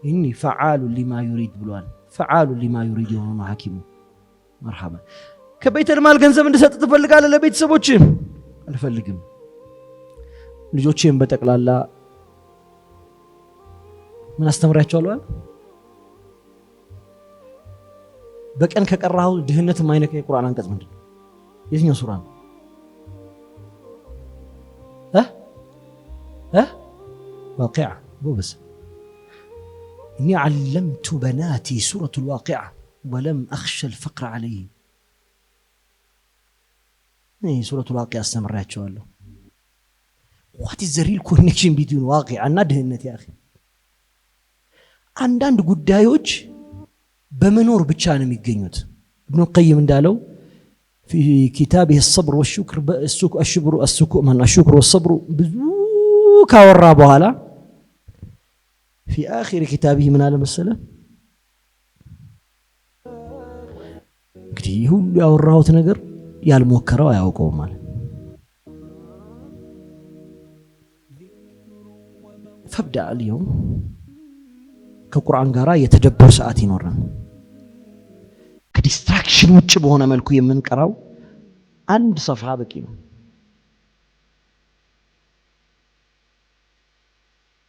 ኢኒ ፈዓሉ ሊማ ዩሪድ ብሏል። ፈዓሉ ሊማ ዩሪድ የሆነው ሐኪሙ። መርሐባ። ከቤተል ማል ገንዘብ እንድሰጥ ትፈልጋለህ ለቤተሰቦች? አልፈልግም። ልጆቼን በጠቅላላ ምን አስተምራቸዋለሁ? በቀን ከቀራው ድህነት ማይነካ የቁርአን አንቀጽ ምንድነው? የትኛው ሱራ ነው? ዋቂዓ ጎበዝ። እኒ ዓለምቱ በናቲ ሱረቱል ዋቂዓ ወለም አኽሸ አልፈቅረ ዓለይሂም። እኔ ሱረቱል ዋቂዓ አስተምራቸዋለሁ። ዋት ኢዝ ዘ ሪል ኮኔክሽን ቢትዊን ዋቂዓ እና ድህነት? ያ አኺ አንዳንድ ጉዳዮች በመኖር ብቻ ነው የሚገኙት። ኢብኑ ቀይም እንዳለው في كتابه الصبر والشكر الشكر والصبر ብዙ ካወራ በኋላ في آخر كتابه ምን አለ መሰለህ? እንግዲህ ሁሉ ያወራሁት ነገር ያልሞከረው አያውቀውም ማለት فابدأ اليوم ከቁርአን ጋር የተደበር ሰዓት ይኖርናል። ከዲስትራክሽን ውጭ በሆነ መልኩ የምንቀራው አንድ ሰፍሃ በቂ ነው።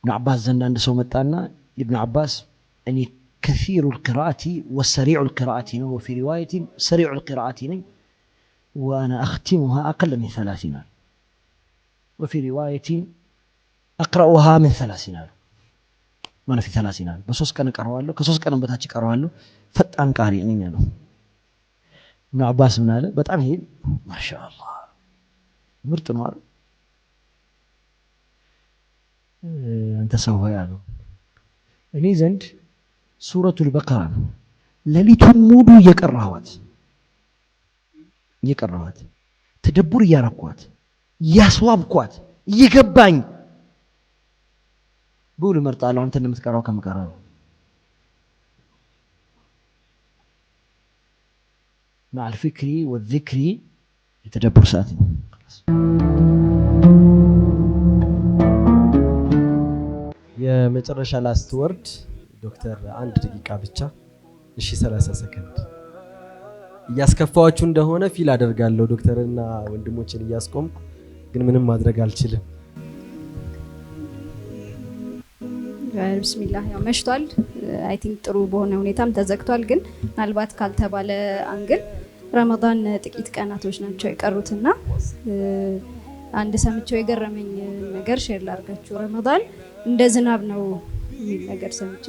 ኢብኑ አባስ ዘንድ አንድ ሰው መጣና ኢብኑ አባስ እኔ كثير القراءة وسريع القراءة وفي رواية سريع القراءة وأنا أختمها أقل من 30 وفي رواية أقرأها من 30 وانا في 30 በሶስት ቀን ቀራዋለሁ፣ ከሶስት ቀን በታች ቀራዋለሁ። ፈጣን ቃሪ ነኝ ነው። ኢብኑ አባስ ምን አለ? በጣም ይሄ ማሻአላህ ምርጥ ነው አይደል? አንተ ሰው ሆይ አለው እኔ ዘንድ ሱረቱል በቀራ ሌሊቱን ሙሉ እየቀራኋት ተደቡር እያረኳት እያስዋብኳት እየገባኝ بقول مرتاح أنت اللي متكرر كم كرر مع الفكر والذكر يتدبر ساعتين يا مترشة لاست وورد دكتور عند دقيقة بتشا إشي 30 سكند እያስከፋችሁ እንደሆነ ፊል አደርጋለሁ ዶክተርና ወንድሞችን እያስቆምኩ ግን ምንም ማድረግ አልችልም። ቢስሚላህ ያው መሽቷል። አይ ቲንክ ጥሩ በሆነ ሁኔታም ተዘግቷል። ግን ምናልባት ካልተባለ አንግል ረመዳን ጥቂት ቀናቶች ናቸው የቀሩትና አንድ ሰምቼው የገረመኝ ነገር ሼር ላድርጋችሁ። ረመዳን እንደ ዝናብ ነው የሚል ነገር ሰምቼ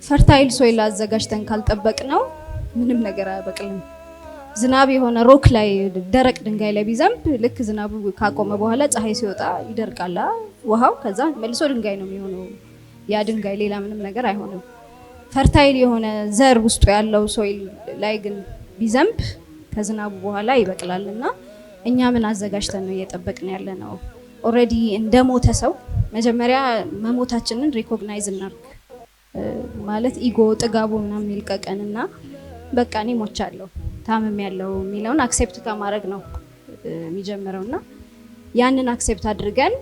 ፈርታይል ሶይል አዘጋጅተን ካልጠበቅ ነው ምንም ነገር አያበቅልም። ዝናብ የሆነ ሮክ ላይ ደረቅ ድንጋይ ላይ ቢዘንብ ልክ ዝናቡ ካቆመ በኋላ ፀሐይ ሲወጣ ይደርቃል ውሃው፣ ከዛ መልሶ ድንጋይ ነው የሚሆነው። ያ ድንጋይ ሌላ ምንም ነገር አይሆንም። ፈርታይል የሆነ ዘር ውስጡ ያለው ሶይል ላይ ግን ቢዘንብ ከዝናቡ በኋላ ይበቅላልና እኛ ምን አዘጋጅተን ነው እየጠበቅን ያለ ነው? ኦሬዲ እንደሞተ ሰው መጀመሪያ መሞታችንን ሪኮግናይዝ እናርግ ማለት ኢጎ ጥጋቡ ምናምን ይልቀቀንና በቃ እኔ ሞቻለሁ ታመም ያለው የሚለውን አክሴፕት ከማድረግ ነው የሚጀምረውና ያንን አክሴፕት አድርገን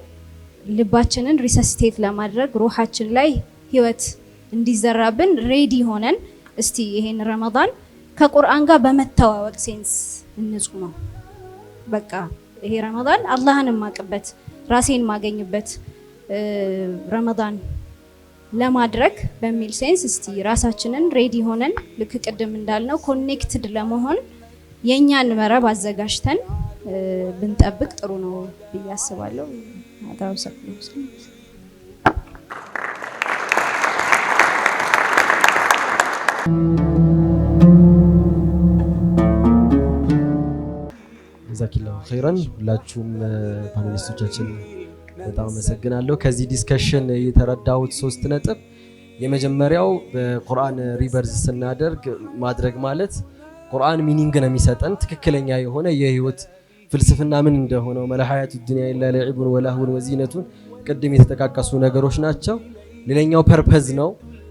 ልባችንን ሪሰሲቴት ለማድረግ ሩሃችን ላይ ህይወት እንዲዘራብን ሬዲ ሆነን እስቲ ይሄን ረመዳን ከቁርአን ጋር በመተዋወቅ ሴንስ እንጹመው። በቃ ይሄ ረመዳን አላህን ማቀበት ራሴን ማገኝበት ረመዳን ለማድረግ በሚል ሴንስ እስቲ ራሳችንን ሬዲ ሆነን ልክ ቅድም እንዳልነው ኮኔክትድ ለመሆን የኛን መረብ አዘጋጅተን ብንጠብቅ ጥሩ ነው ብዬ አስባለሁ። አዳው ሰክሉ ጀዛኪላሁ ኸይረን። ሁላችሁም ፓኔሊስቶቻችን በጣም አመሰግናለሁ። ከዚህ ዲስከሽን የተረዳሁት 3 ነጥብ፣ የመጀመሪያው በቁርአን ሪቨርስ ስናደርግ ማድረግ ማለት ቁርአን ሚኒንግ ነው የሚሰጠን ትክክለኛ የሆነ የህይወት ፍልስፍና ምን እንደሆነው መለሐያቱ ዱንያ ኢላ ለዒቡን ወላህውን ወዚነቱን ቅድም የተጠቃቀሱ ነገሮች ናቸው። ሌላኛው ፐርፐዝ ነው፣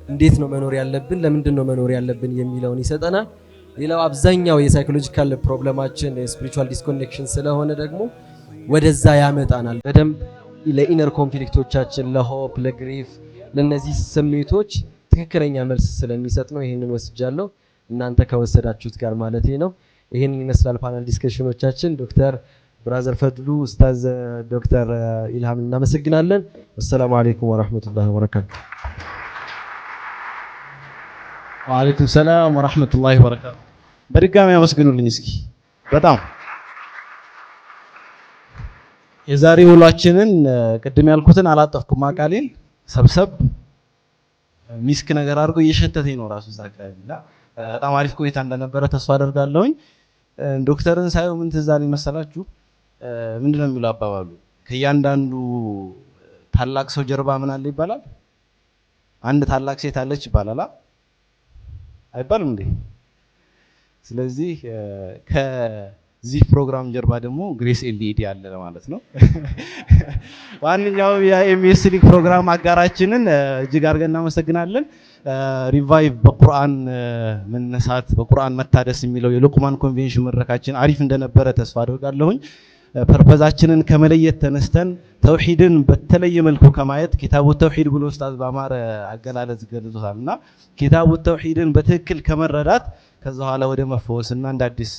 እንዴት ነው መኖር ያለብን፣ ለምንድን ነው መኖር ያለብን የሚለውን ይሰጠናል። ሌላው አብዛኛው የሳይኮሎጂካል ፕሮብለማችን ስፒሪቹዋል ዲስኮኔክሽን ስለሆነ ደግሞ ወደዛ ያመጣናል። በደንብ ለኢነር ኮንፍሊክቶቻችን፣ ለሆፕ፣ ለግሪፍ፣ ለነዚህ ስሜቶች ትክክለኛ መልስ ስለሚሰጥ ነው። ይሄንን ወስጃለሁ እናንተ ከወሰዳችሁት ጋር ማለት ነው። ይሄንን ይመስላል ፓናል ዲስከሽኖቻችን። ዶክተር ብራዘር ፈድሉ፣ ኡስታዝ ዶክተር ኢልሃም እናመሰግናለን። ወሰላሙ አለይኩም ወራህመቱላሂ ወበረካቱ። ወአለይኩም ሰላም ወራህመቱላሂ ወበረካቱ። በድጋሚ አመስግኑልኝ እስኪ በጣም የዛሬ ውሏችንን ቅድም ያልኩትን አላጠፍኩም አቃሌን ሰብሰብ ሚስክ ነገር አድርጎ እየሸተተኝ ነው ራሱ ዛካይና በጣም አሪፍ ቆይታ እንደነበረ ተስፋ አደርጋለሁኝ። ዶክተርን ሳይው ምን ትዝ አለኝ መሰላችሁ? ምንድነው የሚለው አባባሉ? ከእያንዳንዱ ታላቅ ሰው ጀርባ ምን አለ ይባላል? አንድ ታላቅ ሴት አለች ይባላል አይባልም እንዴ? ስለዚህ ከዚህ ፕሮግራም ጀርባ ደግሞ ግሬስ ኤልኢዲ አለ ማለት ነው። ዋንኛው የኤምኤስ ሊግ ፕሮግራም አጋራችንን እጅግ አድርገን እናመሰግናለን። ሪቫይቭ በቁርአን መነሳት በቁርአን መታደስ የሚለው የሉቅማን ኮንቬንሽን መድረካችን አሪፍ እንደነበረ ተስፋ አደርጋለሁኝ። ፐርፐዛችንን ከመለየት ተነስተን ተውሂድን በተለየ መልኩ ከማየት ኪታቡ ተውሂድ ብሎ ኡስታዝ በአማረ አገላለጽ ገልጾታልና ኪታቡ ተውሂድን በትክክል ከመረዳት ከዛ በኋላ ወደ መፈወስና እንደ አዲስ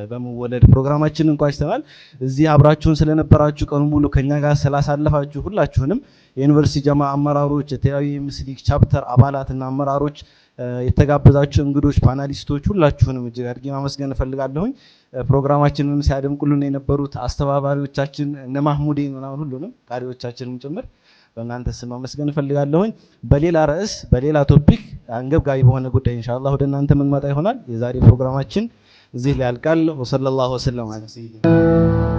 በመወለድ ፕሮግራማችንን ቋጭተናል። እዚህ አብራችሁን ስለነበራችሁ ቀኑ ሙሉ ከኛ ጋር ስላሳለፋችሁ ሁላችሁንም የዩኒቨርሲቲ ጀማ አመራሮች፣ የተለያዩ የምስሊክ ቻፕተር አባላትና አመራሮች፣ የተጋበዛችሁ እንግዶች፣ ፓናሊስቶች ሁላችሁንም እጅግ አድርጌ ማመስገን እፈልጋለሁኝ። ፕሮግራማችንን ሲያደምቁልን የነበሩት አስተባባሪዎቻችን እነ ማህሙዴን ምናምን ሁሉንም ቃሪዎቻችንን ጭምር በእናንተ ስም ማመስገን እፈልጋለሁኝ። በሌላ ርዕስ በሌላ ቶፒክ አንገብጋቢ በሆነ ጉዳይ ኢንሻአላህ ወደ እናንተ የምንመጣ ይሆናል። የዛሬ ፕሮግራማችን እዚህ ላይ ያልቃል። ወሰለላሁ ዐለ ሰይድና